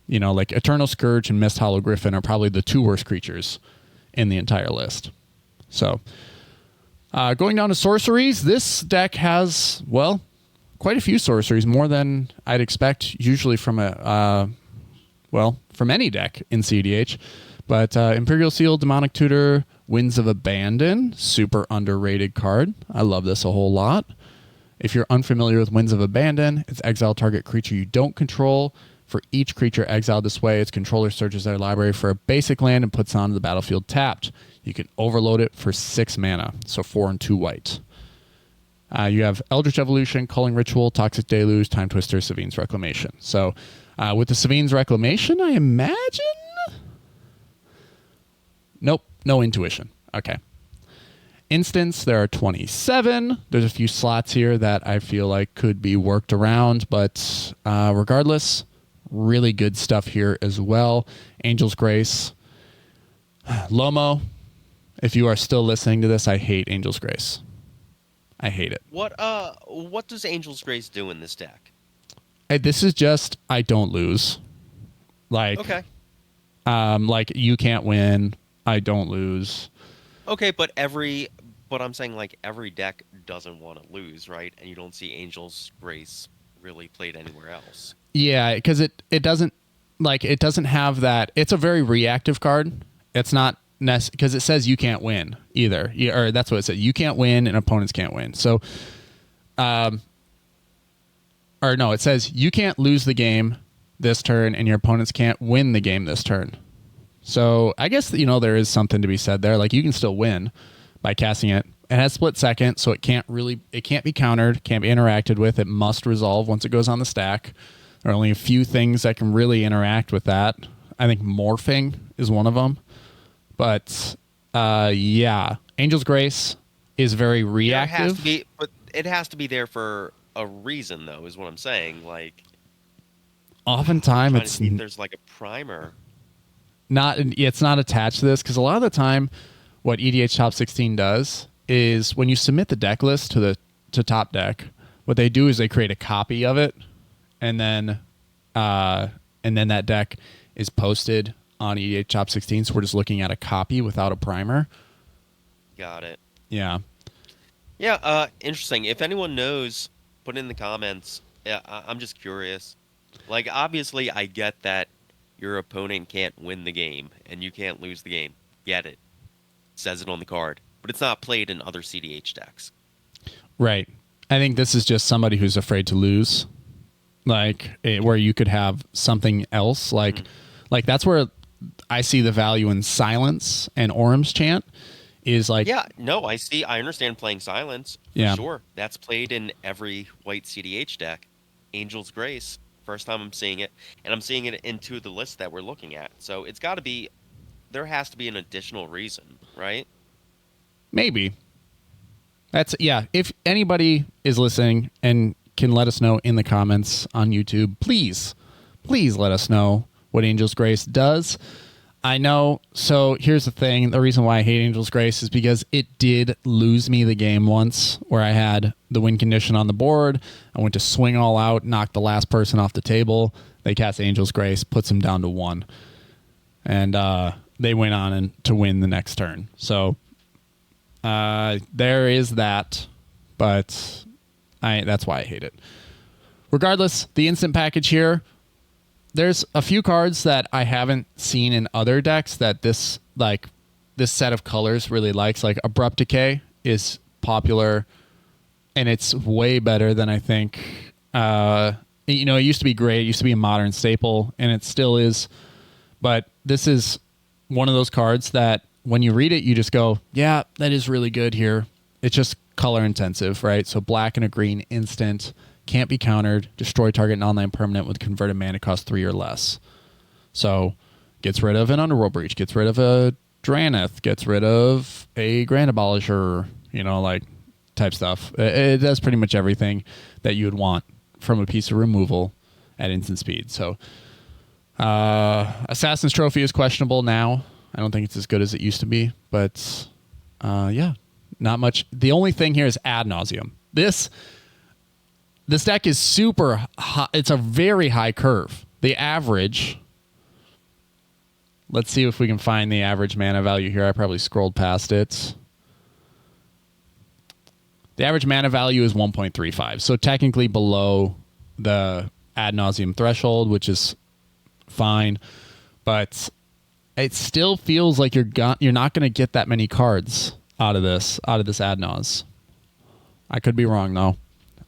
You know, like Eternal Scourge and Mist Hollow Griffin are probably the 2 worst creatures in the entire list. So, going down to sorceries, this deck has, well, quite a few sorceries, more than I'd expect usually from from any deck in cEDH. But Imperial Seal, Demonic Tutor, Winds of Abandon, super underrated card. I love this a whole lot. If you're unfamiliar with Winds of Abandon, it's exile target creature you don't control. For each creature exiled this way, its controller searches their library for a basic land and puts it onto the battlefield tapped. You can overload it for 6 mana, so 4 and 2 white. You have Eldritch Evolution, Culling Ritual, Toxic Deluge, Time Twister, Savine's Reclamation. So with the Savine's Reclamation, I imagine... Nope, no Intuition. Okay. Instants, there are 27. There's a few slots here that I feel like could be worked around, but regardless, really good stuff here as well. Angel's Grace. Lomo, if you are still listening to this, I hate Angel's Grace. I hate it. What does Angel's Grace do in this deck? This is just I don't lose. Like Okay. Like you can't win, I don't lose. Okay, but I'm saying like every deck doesn't want to lose, right? And you don't see Angel's Grace really played anywhere else. Yeah, because it doesn't have that. It's a very reactive card. It's not because it says you can't win either. Or that's what it said. You can't win and opponents can't win. So, or no, it says you can't lose the game this turn and your opponents can't win the game this turn. So I guess, there is something to be said there. Like you can still win by casting it. It has split second, so it can't be countered, can't be interacted with. It must resolve once it goes on the stack. There are only a few things that can really interact with that. I think morphing is one of them. But yeah, Angel's Grace is very reactive. It has to be there for a reason, though, is what I'm saying. Like, oftentimes there's like a primer. It's not attached to this because a lot of the time, what EDH Top 16 does is when you submit the deck list to Top Deck, what they do is they create a copy of it, and then that deck is posted on EDH Top 16. So we're just looking at a copy without a primer. Got it. Yeah. Yeah. Interesting. If anyone knows, put it in the comments. Yeah, I'm just curious. Like, obviously, I get that your opponent can't win the game and you can't lose the game. Get it. Says it on the card. But it's not played in other cEDH decks. Right. I think this is just somebody who's afraid to lose. Like, where you could have something else. Like that's where I see the value in Silence and Orm's Chant is like... Yeah, no, I understand playing Silence, for Yeah. sure. That's played in every white cEDH deck. Angel's Grace, first time I'm seeing it, and I'm seeing it in two of the lists that we're looking at. So it's got to be, there has to be an additional reason, right? Maybe. That's, yeah. If anybody is listening and can let us know in the comments on YouTube, please let us know what Angel's Grace does. I know. So here's the thing. The reason why I hate Angel's Grace is because it did lose me the game once where I had the win condition on the board. I went to swing all out, knocked the last person off the table. They cast Angel's Grace, puts him down to 1. And they went on and to win the next turn. So there is that. But that's why I hate it. Regardless, the instant package here, there's a few cards that I haven't seen in other decks that this set of colors really likes. Like Abrupt Decay is popular, and it's way better than I think. It used to be great. It used to be a modern staple, and it still is. But this is one of those cards that when you read it, you just go, yeah, that is really good here. It's just color intensive, right? So black and a green instant. Can't be countered. Destroy target non-land permanent with converted mana cost 3 or less. So gets rid of an Underworld Breach, gets rid of a Draneth, gets rid of a Grand Abolisher, type stuff. It does pretty much everything that you would want from a piece of removal at instant speed. So Assassin's Trophy is questionable now. I don't think it's as good as it used to be. But yeah, not much. The only thing here is Ad Nauseam. This deck is super high. It's a very high curve. The average... Let's see if we can find the average mana value here. I probably scrolled past it. The average mana value is 1.35. So technically below the ad nauseum threshold, which is fine. But it still feels like you're not going to get that many cards out of this ad naus. I could be wrong, though.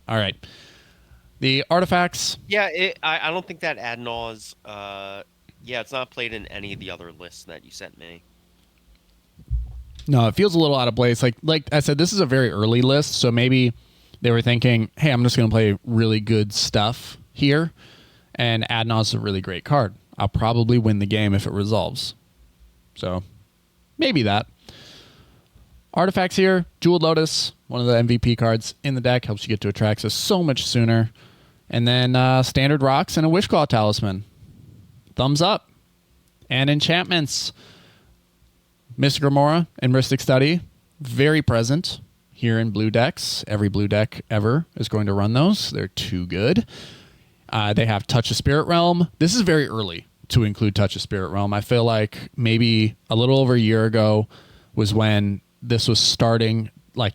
All right. The artifacts. Yeah, I don't think that ad naus... yeah, it's not played in any of the other lists that you sent me. No, it feels a little out of place. Like I said, this is a very early list, so maybe they were thinking, hey, I'm just going to play really good stuff here, and ad naus is a really great card. I'll probably win the game if it resolves. So maybe that. Artifacts here, Jeweled Lotus, one of the MVP cards in the deck, helps you get to Atraxa so much sooner. And then standard rocks and a Wishclaw Talisman. Thumbs up. And enchantments. Mystic Remora and Mystic Study, very present here in blue decks. Every blue deck ever is going to run those. They're too good. They have Touch of Spirit Realm. This is very early to include Touch of Spirit Realm. I feel like maybe a little over a year ago was when this was starting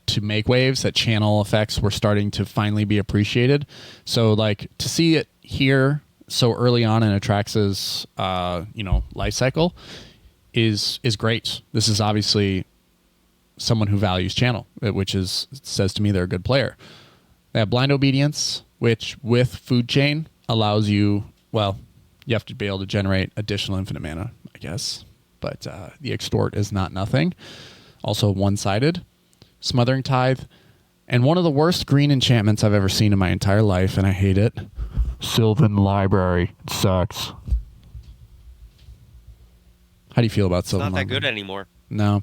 to make waves, that channel effects were starting to finally be appreciated. So to see it here so early on in Atraxa's life cycle is great. This is obviously someone who values channel, which says to me they're a good player. They have Blind Obedience, which with Food Chain allows you, you have to be able to generate additional infinite mana, I guess. But the Extort is not nothing. Also one-sided. Smothering Tithe. And one of the worst green enchantments I've ever seen in my entire life, and I hate it. Sylvan Library. It sucks. How do you feel about Sylvan Library? It's not that good anymore. No.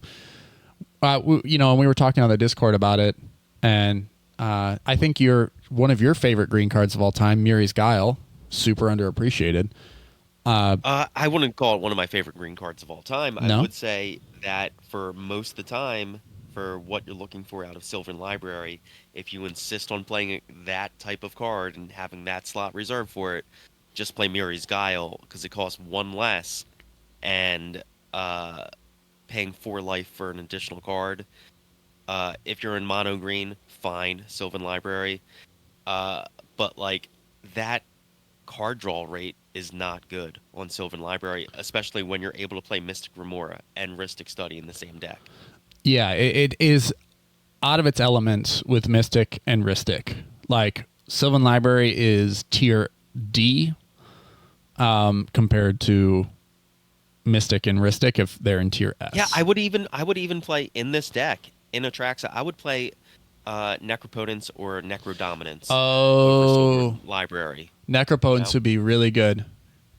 And we were talking on the Discord about it, and I think one of your favorite green cards of all time, Miri's Guile, super underappreciated. I wouldn't call it one of my favorite green cards of all time. No? I would say that for most of the time, for what you're looking for out of Sylvan Library, if you insist on playing that type of card and having that slot reserved for it, just play Miri's Guile, because it costs 1 less, and paying 4 life for an additional card. If you're in mono green, fine, Sylvan Library. But that card draw rate is not good on Sylvan Library, especially when you're able to play Mystic Remora and Rhystic Study in the same deck. Yeah, it is out of its element with Mystic and Rhystic. Like, Sylvan Library is tier D compared to Mystic and Rhystic if they're in tier S. Yeah, I would even play in this deck in Atraxa. I would play Necropotence or Necrodominance over Sylvan Library. Necropotence would be really good.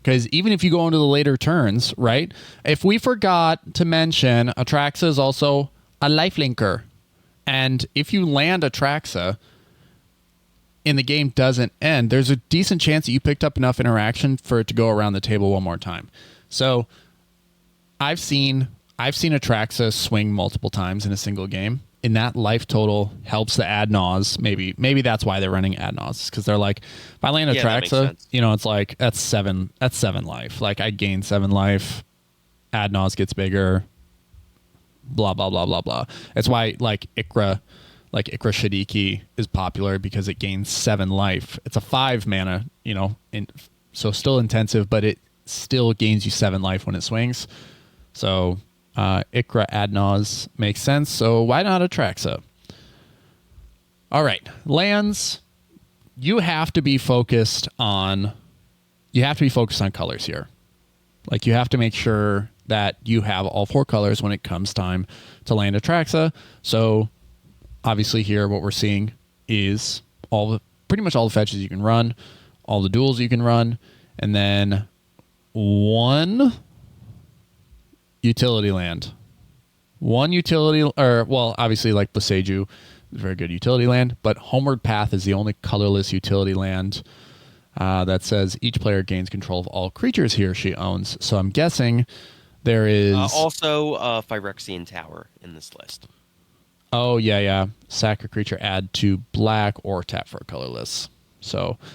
Because even if you go into the later turns, right? If we forgot to mention, Atraxa is also a lifelinker. And if you land Atraxa and the game doesn't end, there's a decent chance that you picked up enough interaction for it to go around the table one more time. So I've seen Atraxa swing multiple times in a single game. And that life total helps the ad naus. Maybe that's why they're running ad naus, because they're like, if I land Atraxa, it's like that's seven life. Like, I gain 7 life, ad naus gets bigger, blah blah blah blah blah. That's why Ikra Shadiki is popular, because it gains 7 life. It's a 5 mana, so still intensive, but it still gains you 7 life when it swings. So Ikra ad naus makes sense, so why not Atraxa? All right, lands. You have to be focused on colors here. Like, you have to make sure that you have all 4 colors when it comes time to land Atraxa. So obviously here what we're seeing is pretty much all the fetches you can run, all the duels you can run, and then 1 utility land. 1 utility, obviously like Boseiju is a very good utility land, but Homeward Path is the only colorless utility land that says each player gains control of all creatures he or she owns. So I'm guessing there is also Phyrexian Tower in this list. Oh yeah. Sack a creature, add 2 black, or tap for a colorless. So I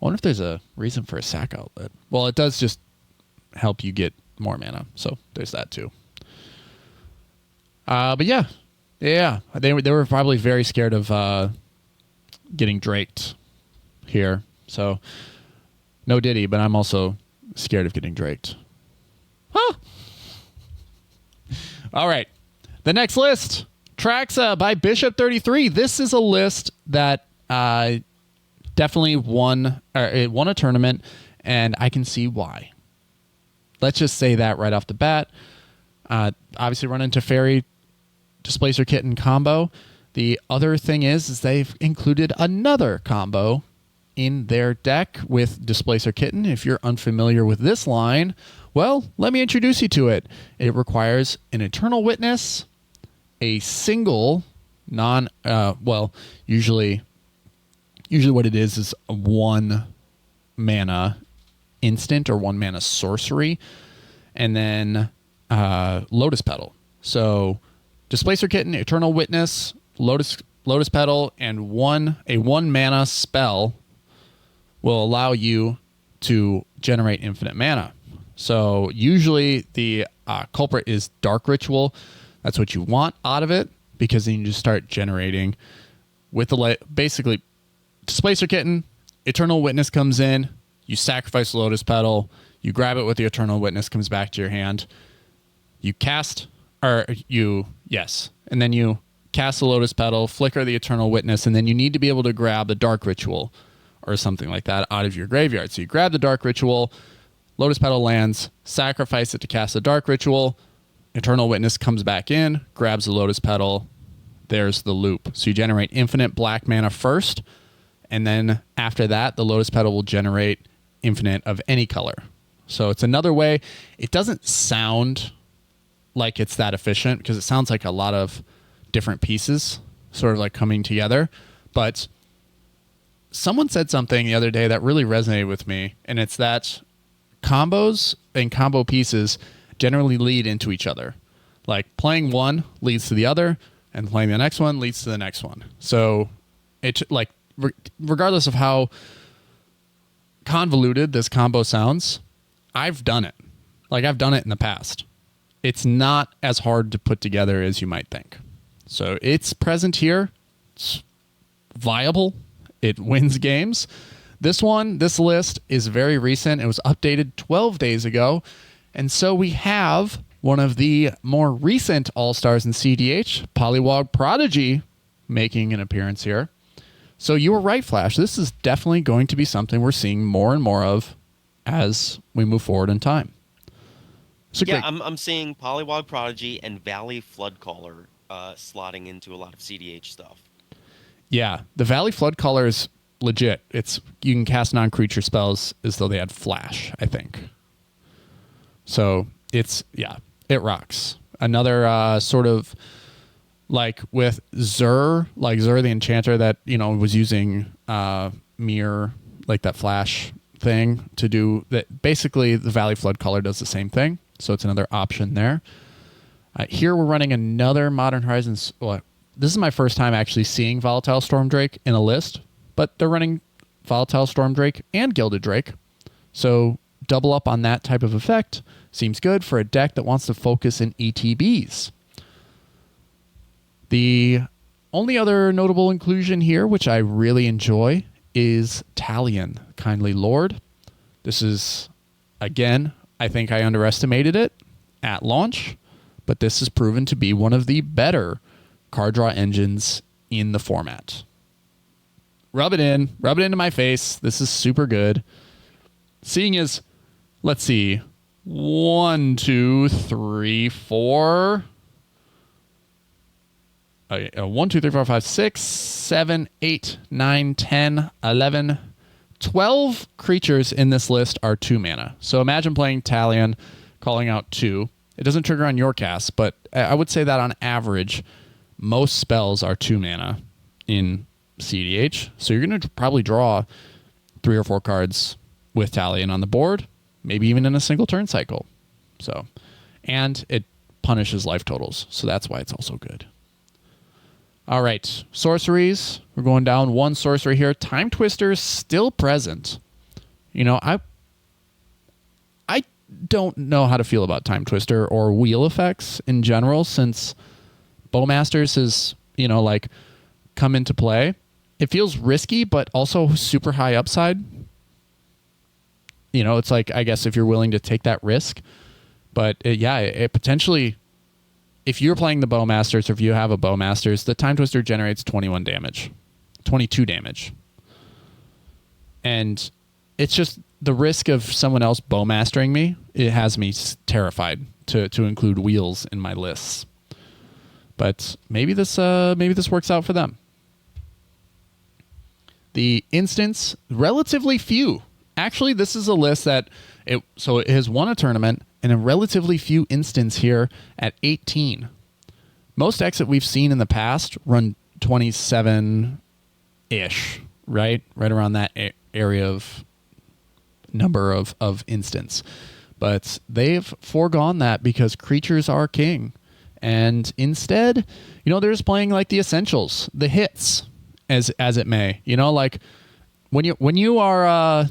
wonder if there's a reason for a sack outlet. Well, it does just help you get more mana, so there's that too. But yeah, they were probably very scared of getting draked here. So no Diddy, but I'm also scared of getting draked. Huh. All right, the next list, Atraxa by Bishop33. This is a list that definitely won a tournament, and I can see why. Let's just say that right off the bat. Obviously run into Fairy Displacer Kitten combo. The other thing is they've included another combo in their deck with Displacer Kitten. If you're unfamiliar with this line, well, let me introduce you to it. It requires an Eternal Witness, a single usually what it is a 1 mana instant or 1 mana sorcery, and then Lotus Petal. So Displacer Kitten, Eternal Witness, Lotus Petal, and a 1 mana spell will allow you to generate infinite mana. So usually the culprit is Dark Ritual. That's what you want out of it, because then you just start generating with basically Displacer Kitten, Eternal Witness comes in, you sacrifice the Lotus Petal, you grab it with the Eternal Witness, comes back to your hand. You cast, and then you cast the Lotus Petal, flicker the Eternal Witness, and then you need to be able to grab the Dark Ritual or something like that out of your graveyard. So you grab the Dark Ritual, Lotus Petal lands, sacrifice it to cast the Dark Ritual, Eternal Witness comes back in, grabs the Lotus Petal, there's the loop. So you generate infinite black mana first, and then after that, the Lotus Petal will generate infinite of any color. So it's another way. It doesn't sound like it's that efficient, because it sounds like a lot of different pieces sort of like coming together. But someone said something the other day that really resonated with me, and it's that combos and combo pieces generally lead into each other. Like, playing one leads to the other, and playing the next one leads to the next one. So it's like, regardless of how convoluted this combo sounds, I've done it. Like, I've done it in the past. It's not as hard to put together as you might think. So it's present here. It's viable. It wins games. This list is very recent. It was updated 12 days ago. And so we have one of the more recent All-Stars in cEDH, Polywog Prodigy, making an appearance here. So you were right, Flash. This is definitely going to be something we're seeing more and more of as we move forward in time. So yeah, I'm seeing Polywog Prodigy and Valley Floodcaller slotting into a lot of cEDH stuff. Yeah, the Valley Floodcaller is legit. You can cast non-creature spells as though they had flash, I think. So it rocks. Another sort of like with Zur the Enchanter that, was using mirror, like that flash thing to do that. Basically, the Valley Floodcaller does the same thing. So it's another option there. Here we're running another Modern Horizons. Well, this is my first time actually seeing Volatile Stormdrake in a list, but they're running Volatile Stormdrake and Gilded Drake. So double up on that type of effect seems good for a deck that wants to focus in ETBs. The only other notable inclusion here, which I really enjoy, is Talion, Kindly Lord. This is, again, I think I underestimated it at launch, but this has proven to be one of the better card draw engines in the format. Rub it into my face. This is super good. Seeing as, let's see, 1, 2, 3, 4. 1, 2, 3, 4, 5, 6, 7, 8, 9, 10, 11, 12 creatures in this list are 2 mana. So imagine playing Talion, calling out 2. It doesn't trigger on your cast, but I would say that on average, most spells are 2 mana in cEDH. So you're going to probably draw 3 or 4 cards with Talion on the board, maybe even in a single turn cycle. So, and it punishes life totals, so that's why it's also good. All right, sorceries. We're going down 1 sorcery here. Time Twister is still present. I don't know how to feel about Time Twister or wheel effects in general, since Bowmasters has, come into play. It feels risky, but also super high upside. It's like, I guess if you're willing to take that risk. But it potentially, if you're playing the Bowmasters or if you have a Bowmasters, the Time Twister generates 21 damage, 22 damage. And it's just the risk of someone else Bowmastering me, it has me terrified to include wheels in my lists. But maybe this works out for them. The instants, relatively few. Actually, this is a list that it has won a tournament and a relatively few instants here at 18. Most decks that we've seen in the past run 27-ish, right? Right around that area of number of instants. But they've foregone that because creatures are king. And instead, they're just playing like the essentials, the hits, as it may. Like when you are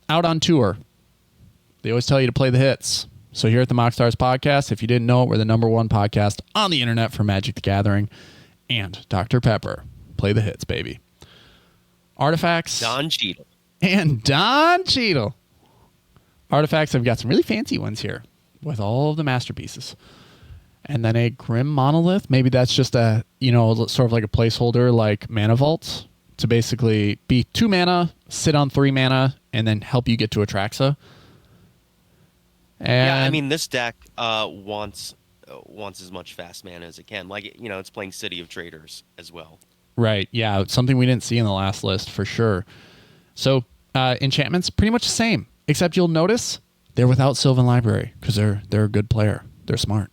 out on tour, they always tell you to play the hits. So here at the MoxStars Podcast, if you didn't know it, we're the #1 podcast on the internet for Magic the Gathering and Dr. Pepper. Play the hits, baby. Artifacts. Don Cheadle. And Don Cheadle. Artifacts, I've got some really fancy ones here with all of the masterpieces. And then a Grim Monolith. Maybe that's just a, sort of like a placeholder like Mana Vault to basically be 2 mana, sit on 3 mana, and then help you get to Atraxa. And this deck wants as much fast mana as it can. Like, it's playing City of Traders as well. Right, yeah, something we didn't see in the last list for sure. So enchantments, pretty much the same, except you'll notice they're without Sylvan Library because they're a good player. They're smart.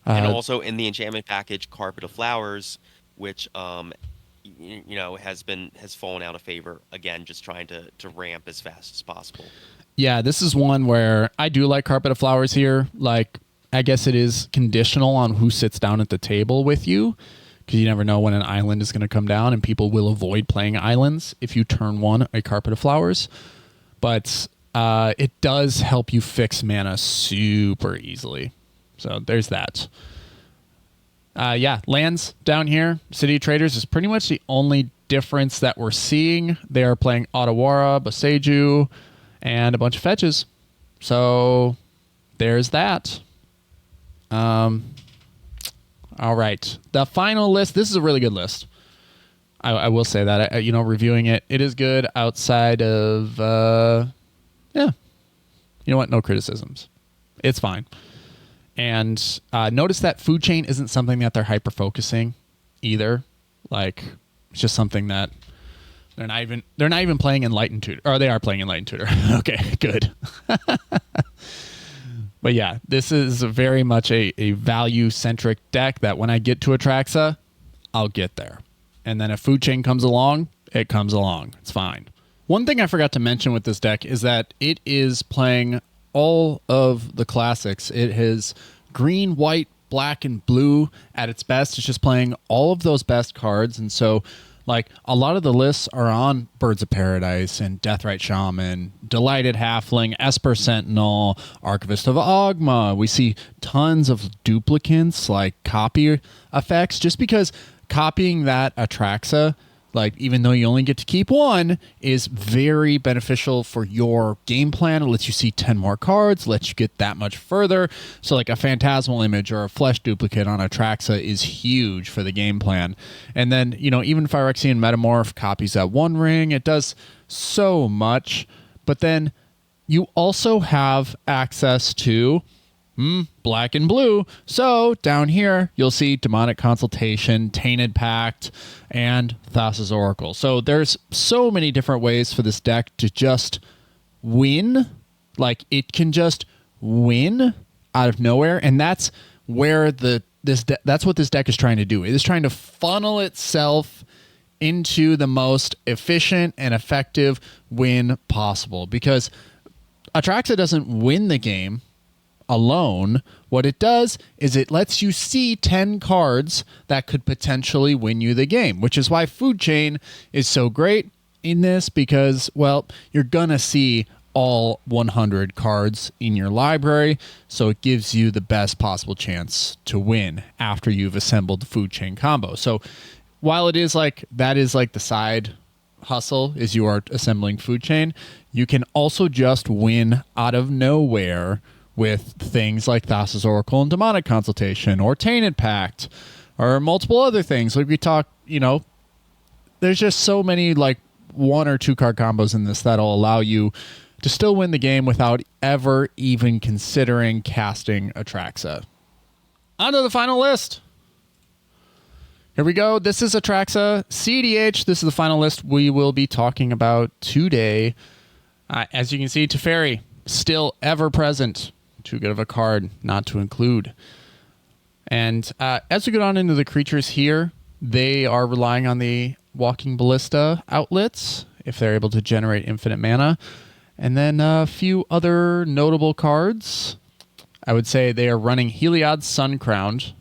And also in the enchantment package, Carpet of Flowers, which has fallen out of favor again, just trying to ramp as fast as possible. Yeah, this is one where I do like Carpet of Flowers here. Like, I guess it is conditional on who sits down at the table with you, because you never know when an island is going to come down, and people will avoid playing islands if you turn one a Carpet of Flowers. But it does help you fix mana super easily. So there's that. Lands down here. City of Traders is pretty much the only difference that we're seeing. They are playing Otawara, Boseiju, and a bunch of fetches. So there's that. All right. The final list. This is a really good list. I will say that. Reviewing it, it is good outside of, yeah. You know what? No criticisms. It's fine. And notice that food chain isn't something that they're hyper-focusing either. Like, it's just something that they're not even playing Enlightened Tutor. Or they are playing Enlightened Tutor. Okay, good. But yeah, this is very much a value-centric deck that when I get to Atraxa, I'll get there. And then if food chain comes along, it comes along. It's fine. One thing I forgot to mention with this deck is that it is playing all of the classics. It has green, white, black, and blue at its best. It's just playing all of those best cards. And so, like, a lot of the lists are on Birds of Paradise and Deathrite Shaman, Delighted Halfling, Esper Sentinel, Archivist of Ogma. We see tons of duplicates, like copy effects, just because copying that Atraxa, like, even though you only get to keep one, is very beneficial for your game plan. It lets you see 10 more cards, lets you get that much further. So, like, a Phantasmal Image or a Flesh Duplicate on Atraxa is huge for the game plan. And then, even Phyrexian Metamorph copies that One Ring. It does so much. But then you also have access to black and blue. So down here, you'll see Demonic Consultation, Tainted Pact, and Thassa's Oracle. So there's so many different ways for this deck to just win. Like, it can just win out of nowhere. And that's where that's what this deck is trying to do. It is trying to funnel itself into the most efficient and effective win possible. Because Atraxa doesn't win the game alone. What it does is it lets you see 10 cards that could potentially win you the game, which is why Food Chain is so great in this, because, well, you're gonna see all 100 cards in your library, so it gives you the best possible chance to win after you've assembled the Food Chain combo. So while it is like, that is like the side hustle, is you are assembling Food Chain, you can also just win out of nowhere with things like Thassa's Oracle and Demonic Consultation, or Tainted Pact, or multiple other things. Like we talked, there's just so many, like, 1 or 2 card combos in this that'll allow you to still win the game without ever even considering casting Atraxa. On to the final list. Here we go. This is Atraxa cEDH. This is the final list we will be talking about today. As you can see, Teferi, still ever present. Too good of a card not to include. And as we get on into the creatures here, they are relying on the Walking Ballista outlets if they're able to generate infinite mana. And then a few other notable cards. I would say they are running Heliod's Suncrowned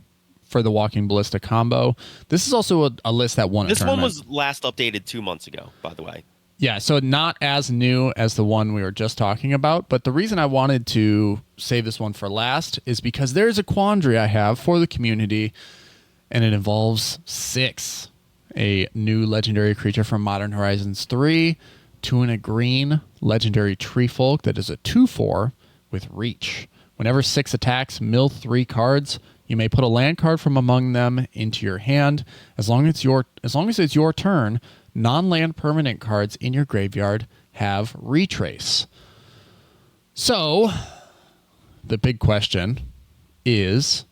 for the Walking Ballista combo. This is also a list that won a tournament. This one was last updated 2 months ago, by the way. Yeah, so not as new as the one we were just talking about, but the reason I wanted to save this one for last is because there's a quandary I have for the community, and it involves 6. A new legendary creature from Modern Horizons 3, 2 and a green, legendary Treefolk that is a 2/4 with reach. Whenever 6 attacks, mill 3 cards. You may put a land card from among them into your hand. As long as it's your turn, non-land permanent cards in your graveyard have retrace. So, the big question is,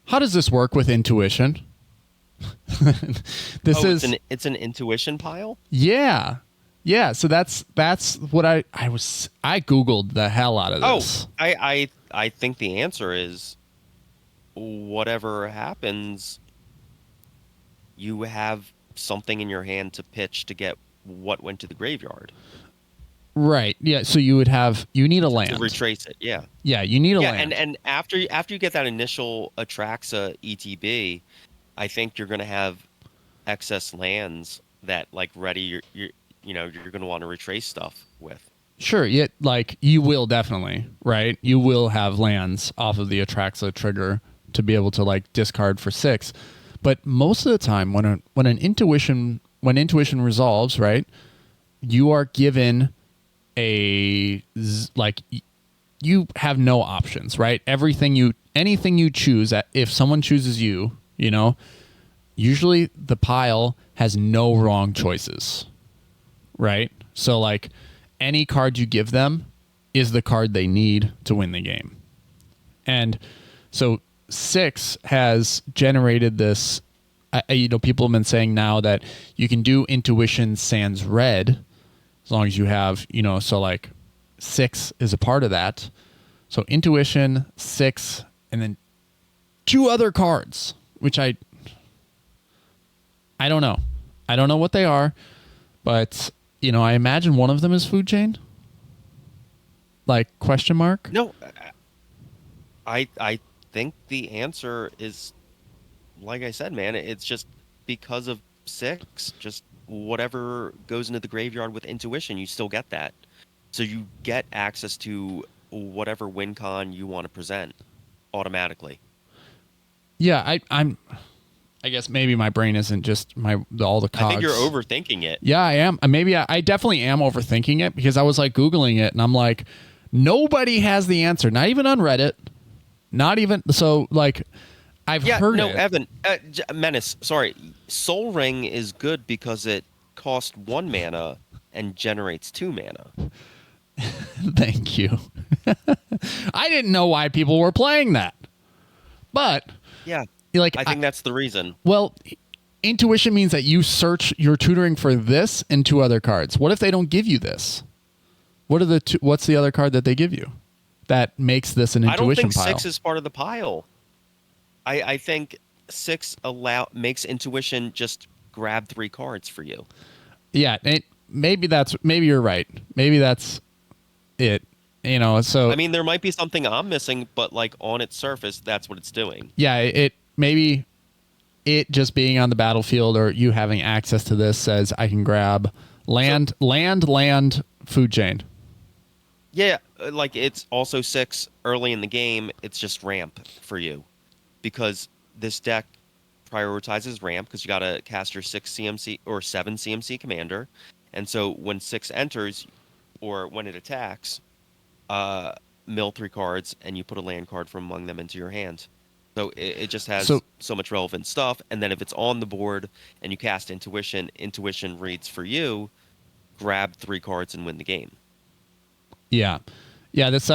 how does this work with intuition? It's an intuition pile? Yeah. Yeah, so that's what I Googled the hell out of this. I think the answer is whatever happens, you have something in your hand to pitch to get what went to the graveyard. Right. Yeah. So you need a land to retrace it. Yeah. Yeah. You need a land. And after you get that initial Atraxa ETB, I think you're going to have excess lands that, like, ready. You're going to want to retrace stuff with. Sure. Yeah. Like, you will definitely, right? You will have lands off of the Atraxa trigger to be able to, like, discard for 6. But most of the time, when intuition resolves, right, you are given you have no options, right? Anything you choose, if someone chooses you, usually the pile has no wrong choices, right? So like any card you give them is the card they need to win the game. And so 6 has generated this, people have been saying now that you can do intuition sans red as long as you have, so like 6 is a part of that. So intuition, 6, and then 2 other cards, which I don't know. I don't know what they are, but I imagine one of them is food chain. Like question mark? No, I think the answer is, like I said, man, it's just because of 6, just whatever goes into the graveyard with intuition, you still get that. So you get access to whatever win con you want to present automatically. Yeah, I guess maybe my brain isn't just all the cogs. I think you're overthinking it. Yeah, I am. Maybe I definitely am overthinking it, because I was like Googling it and I'm like, nobody has the answer. Not even on Reddit. Not even so. Like, I've heard it. Evan, Menace. Sorry, Soul Ring is good because it costs 1 mana and generates 2 mana. Thank you. I didn't know why people were playing that, but yeah, like I think that's the reason. Well, intuition means that you're tutoring for this and 2 other cards. What if they don't give you this? What's the other card that they give you that makes this an intuition pile? I don't think 6 is part of the pile. I think 6 makes intuition just grab 3 cards for you. Yeah, maybe you're right. Maybe that's it. So I mean, there might be something I'm missing, but like on its surface, that's what it's doing. Yeah, maybe it just being on the battlefield or you having access to this says I can grab land, food chain. Yeah, like it's also 6 early in the game. It's just ramp for you, because this deck prioritizes ramp because you got to cast your 6 CMC or 7 CMC commander, and so when 6 enters or when it attacks, mill 3 cards and you put a land card from among them into your hand. So it just has so much relevant stuff. And then if it's on the board and you cast intuition reads for you, grab 3 cards and win the game. Yeah. That's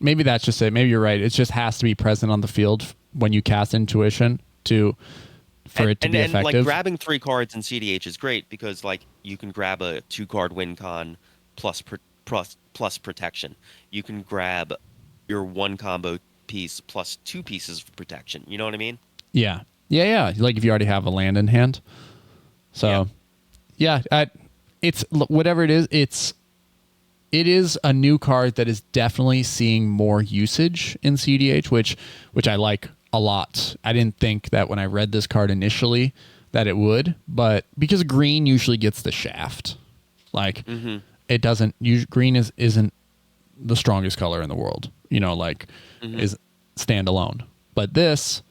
maybe that's just it. Maybe you're right. It just has to be present on the field when you cast intuition for it to be effective. Like grabbing 3 cards in cEDH is great because like you can grab a 2-card win con plus protection. You can grab your 1 combo piece plus 2 pieces of protection. You know what I mean? Yeah. Like if you already have a land in hand. So yeah, it's whatever it is. It is a new card that is definitely seeing more usage in cEDH, which I like a lot. I didn't think that when I read this card initially that it would, but because green usually gets the shaft, like it doesn't. Green isn't the strongest color in the world, is standalone. But this,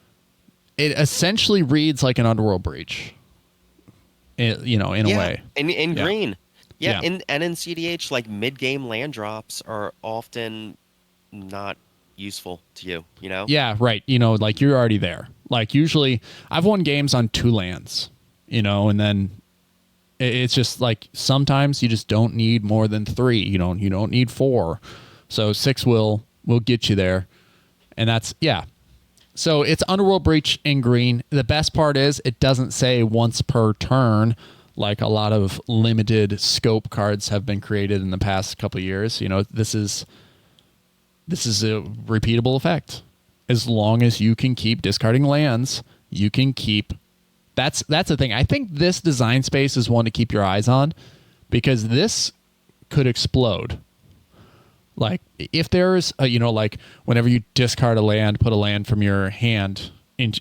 it essentially reads like an Underworld Breach, in a way. In green. Yeah, and in cEDH, like mid-game land drops are often not useful to you, Yeah, right. Like you're already there. Like usually I've won games on 2 lands, and then it's just like sometimes you just don't need more than 3. You don't need 4. So 6 will get you there. And that's, So it's Underworld Breach in green. The best part is it doesn't say once per turn like a lot of limited scope cards have been created in the past couple of years. This is a repeatable effect. As long as you can keep discarding lands, you can keep. That's the thing. I think this design space is one to keep your eyes on, because this could explode. Like if there's like whenever you discard a land, put a land from your hand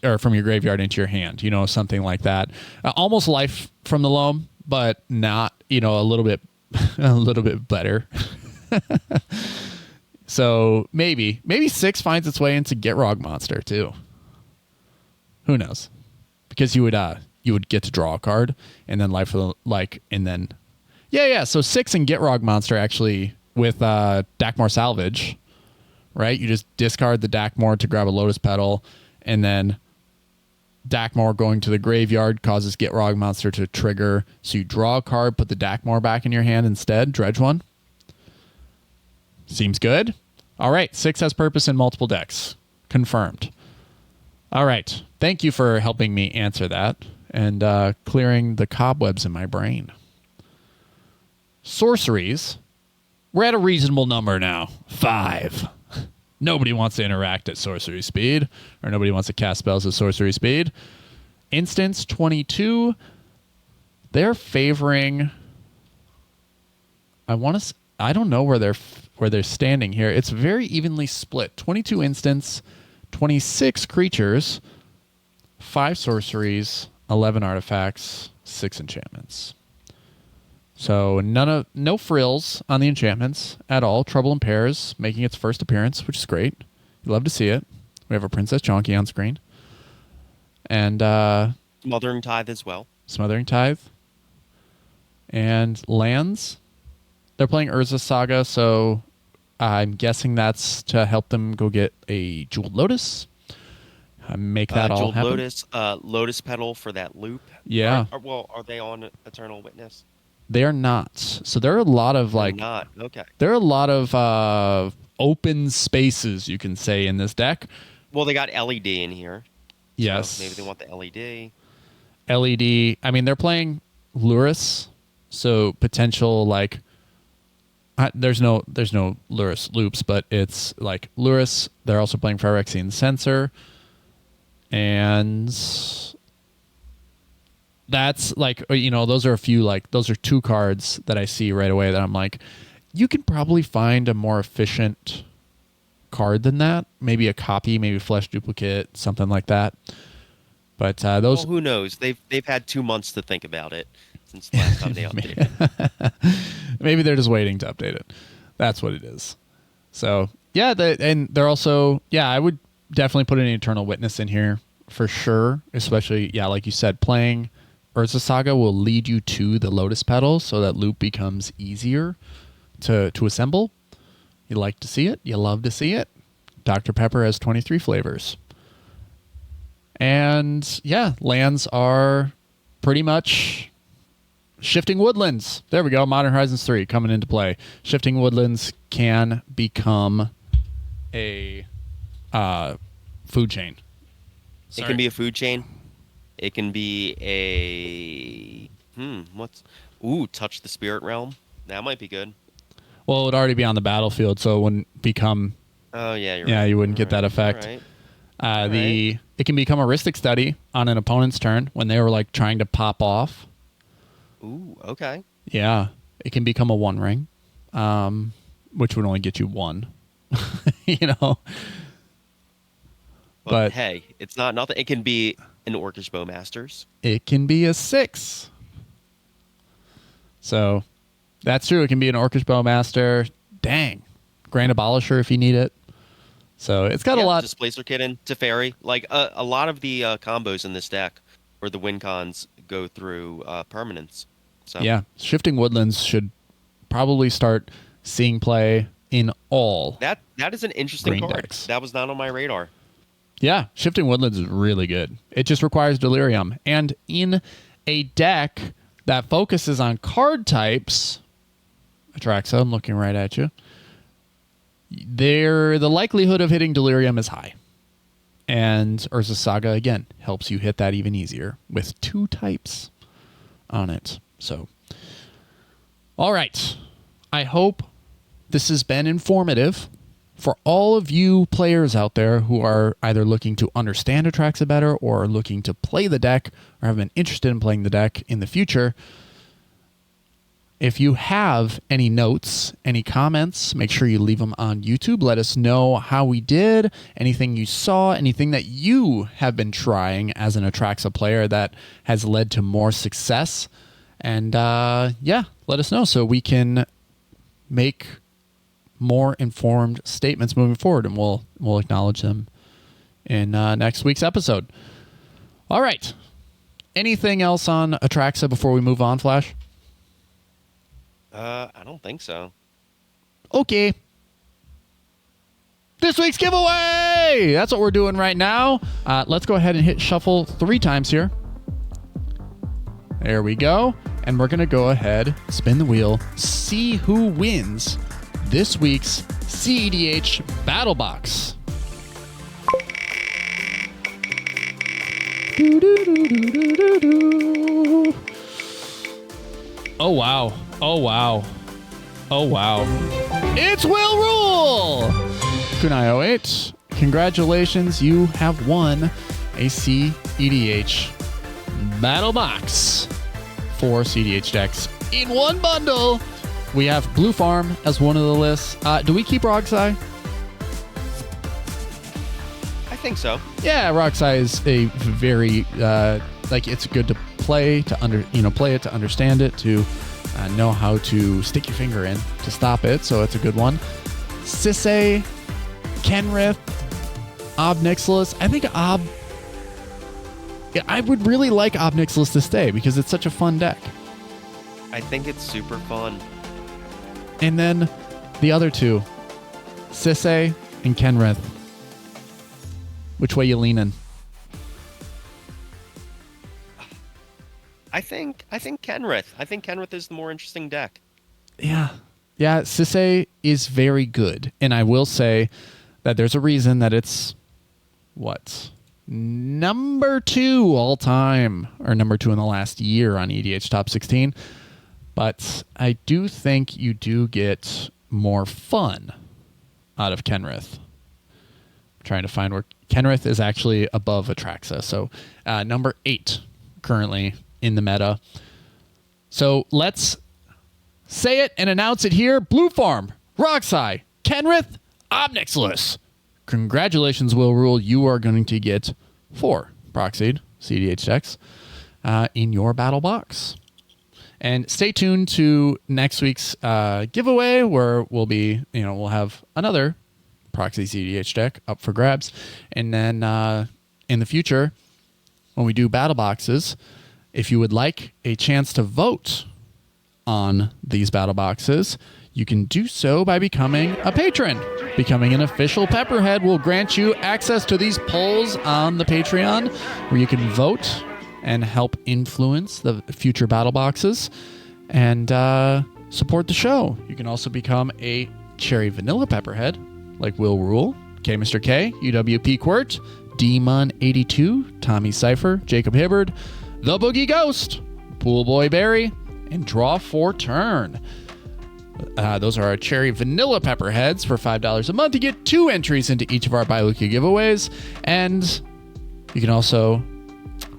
or from your graveyard into your hand, something like that. Almost Life from the Loam, but not, a little bit better. So maybe 6 finds its way into Get Rog Monster too. Who knows? because you would get to draw a card and then So 6 and Gitrog Monster actually with Dakmor Salvage, right? You just discard the Dakmor to grab a Lotus Petal, and then Dakmor going to the graveyard causes Gitrog Monster to trigger. So you draw a card, put the Dakmor back in your hand instead, dredge one. Seems good. All right, 6 has purpose in multiple decks. Confirmed. All right, thank you for helping me answer that and clearing the cobwebs in my brain. Sorceries. We're at a reasonable number now. 5. Nobody wants to interact at sorcery speed, or nobody wants to cast spells at sorcery speed. Instance 22. They're favoring. I don't know where they're standing here. It's very evenly split. 22 instants, 26 creatures, 5 sorceries, 11 artifacts, 6 enchantments. So no frills on the enchantments at all. Trouble in Pairs making its first appearance, which is great. You love to see it. We have a Princess Chonky on screen. And Smothering Tithe as well. Smothering Tithe. And lands. They're playing Urza Saga, so I'm guessing that's to help them go get a Jeweled Lotus. Make that all Jeweled happen. Lotus, Lotus Petal for that loop. Yeah. Are they on Eternal Witness? They are not. So there are a lot of Not okay. There are a lot of open spaces, you can say, in this deck. Well, they got LED in here. Yes. So maybe they want the LED. LED. I mean, they're playing Luris, so potential there's no Luris loops, but it's like Luris. They're also playing Phyrexian Censor, and that's those are a few those are 2 cards that I see right away that I'm like, you can probably find a more efficient card than that. Maybe a copy, maybe Flesh Duplicate, something like that. But those. Well, who knows? They've had 2 months to think about it since the last time they updated. Maybe they're just waiting to update it. That's what it is. So yeah, and they're also I would definitely put an Eternal Witness in here for sure. Especially like you said, playing Urza Saga will lead you to the Lotus Petal, so that loop becomes easier to assemble. You like to see it. You love to see it. Dr. Pepper has 23 flavors. And lands are pretty much Shifting Woodlands. There we go. Modern Horizons 3 coming into play. Shifting Woodlands can become a food chain. Sorry. It can be a food chain. It can be a Touch the Spirit Realm. That might be good. Well, it would already be on the battlefield, so it wouldn't become. Oh yeah, you're right. You wouldn't get that effect. Right. It can become a Rhystic Study on an opponent's turn when they were trying to pop off. Ooh, okay. Yeah, it can become a 1 ring, which would only get you 1. But hey, it's not nothing. It can be an Orcish Bowmasters. It can be a 6. So that's true. It can be an Orcish Bowmaster. Dang. Grand Abolisher if you need it. So it's got a lot. Displacer Kitten, Teferi. A lot of the combos in this deck where the win cons go through permanence. So. Yeah. Shifting Woodlands should probably start seeing play in all. That is an interesting card. Decks. That was not on my radar. Yeah, Shifting Woodlands is really good. It just requires Delirium. And in a deck that focuses on card types, Atraxa, I'm looking right at you, the likelihood of hitting Delirium is high. And Urza Saga, again, helps you hit that even easier with 2 types on it. So, all right. I hope this has been informative for all of you players out there who are either looking to understand Atraxa better or are looking to play the deck or have been interested in playing the deck in the future. If you have any notes, any comments, make sure you leave them on YouTube. Let us know how we did, anything you saw, anything that you have been trying as an Atraxa player that has led to more success. And let us know so we can make more informed statements moving forward, and we'll acknowledge them in next week's episode. All right. Anything else on Atraxa before we move on, Flash? I don't think so. Okay. This week's giveaway! That's what we're doing right now. Let's go ahead and hit shuffle 3 times here. There we go. And we're going to go ahead, spin the wheel, see who wins this week's cEDH Battle Box. Oh, wow. Oh, wow. Oh, wow. It's Will Rule! Kunai08, congratulations. You have won a cEDH Battle Box. 4 cEDH decks in one bundle. We have Blue Farm as one of the lists. Do we keep Roxai? I think so. Yeah, Roxai is a very it's good to play play it to understand it, to know how to stick your finger in to stop it. So it's a good one. Sisay, Kenrith, Ob Nixilis. I think I would really like Ob Nixilis to stay because it's such a fun deck. I think it's super fun. And then the other 2, Sisay and Kenrith. Which way you leaning? I think Kenrith. I think Kenrith is the more interesting deck. Yeah. Yeah, Sisay is very good. And I will say that there's a reason that it's number 2 all time, or number 2 in the last year on EDH Top 16. But I do think you do get more fun out of Kenrith. I'm trying to find where Kenrith is actually above Atraxa. So number 8 currently in the meta. So let's say it and announce it here. Blue Farm, Roxai, Kenrith, Ob Nixilis. Congratulations, Will Rule. You are going to get 4 Proxied cEDH decks in your battle box. And stay tuned to next week's giveaway, where we'll have another Proxy cEDH deck up for grabs. And then in the future, when we do battle boxes, if you would like a chance to vote on these battle boxes, you can do so by becoming a patron. Becoming an official Pepperhead will grant you access to these polls on the Patreon, where you can vote and help influence the future battle boxes and support the show. You can also become a Cherry Vanilla Pepperhead, like Will Rule, K Mr. K, UWP Quirt, D-Mon82, Tommy Cypher, Jacob Hibbard, The Boogie Ghost, Pool Boy Barry, and Draw 4 Turn. Those are our Cherry Vanilla Pepperheads for $5 a month. You get 2 entries into each of our bi-weekly giveaways. And you can also,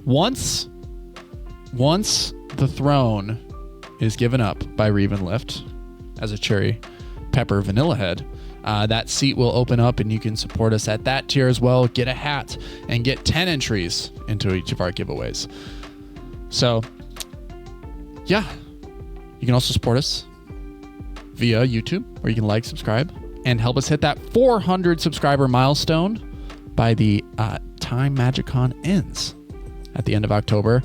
once the throne is given up by Revenlift as a Cherry Pepper Vanilla Head, that seat will open up and you can support us at that tier as well. Get a hat and get 10 entries into each of our giveaways. So, yeah. You can also support us via YouTube, where you can like, subscribe, and help us hit that 400 subscriber milestone by the time MagicCon ends at the end of October.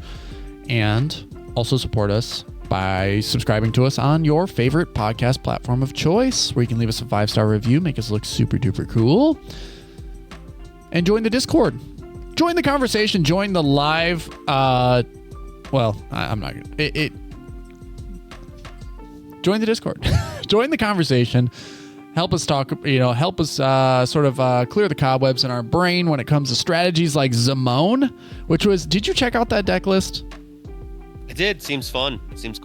And also support us by subscribing to us on your favorite podcast platform of choice, where you can leave us a 5-star review, make us look super duper cool, and join the Discord. Join the conversation. Join the live. I'm not gonna. Join the Discord. Join the conversation. Help us talk, help us clear the cobwebs in our brain when it comes to strategies like Zamone, did you check out that deck list? I did. Seems fun. Seems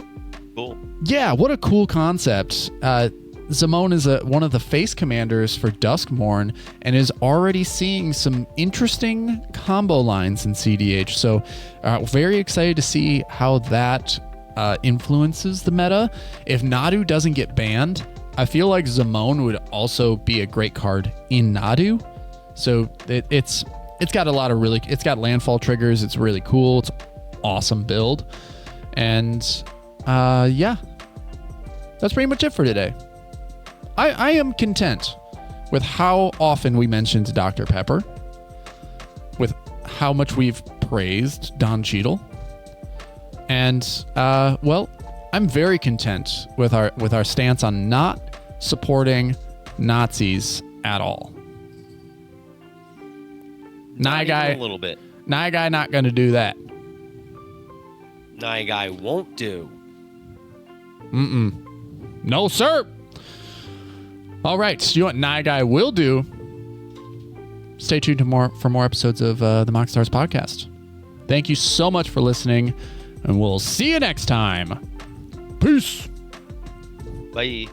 cool. Yeah, what a cool concept. Zamone is one of the face commanders for Duskmourn and is already seeing some interesting combo lines in cEDH. So very excited to see how that influences the meta. If Nadu doesn't get banned, I feel like Zamone would also be a great card in Nadu. So it's got a lot of it's got landfall triggers. It's really cool. It's an awesome build. And that's pretty much it for today. I am content with how often we mentioned Dr. Pepper, with how much we've praised Don Cheadle, And well, I'm very content with our stance on not supporting Nazis at all. A little bit. Guy not going to do that. Guy won't do. No, sir. All right. So you know what Guy will do? Stay tuned for more episodes of the MoxStars Podcast. Thank you so much for listening, and we'll see you next time. Peace. Bye.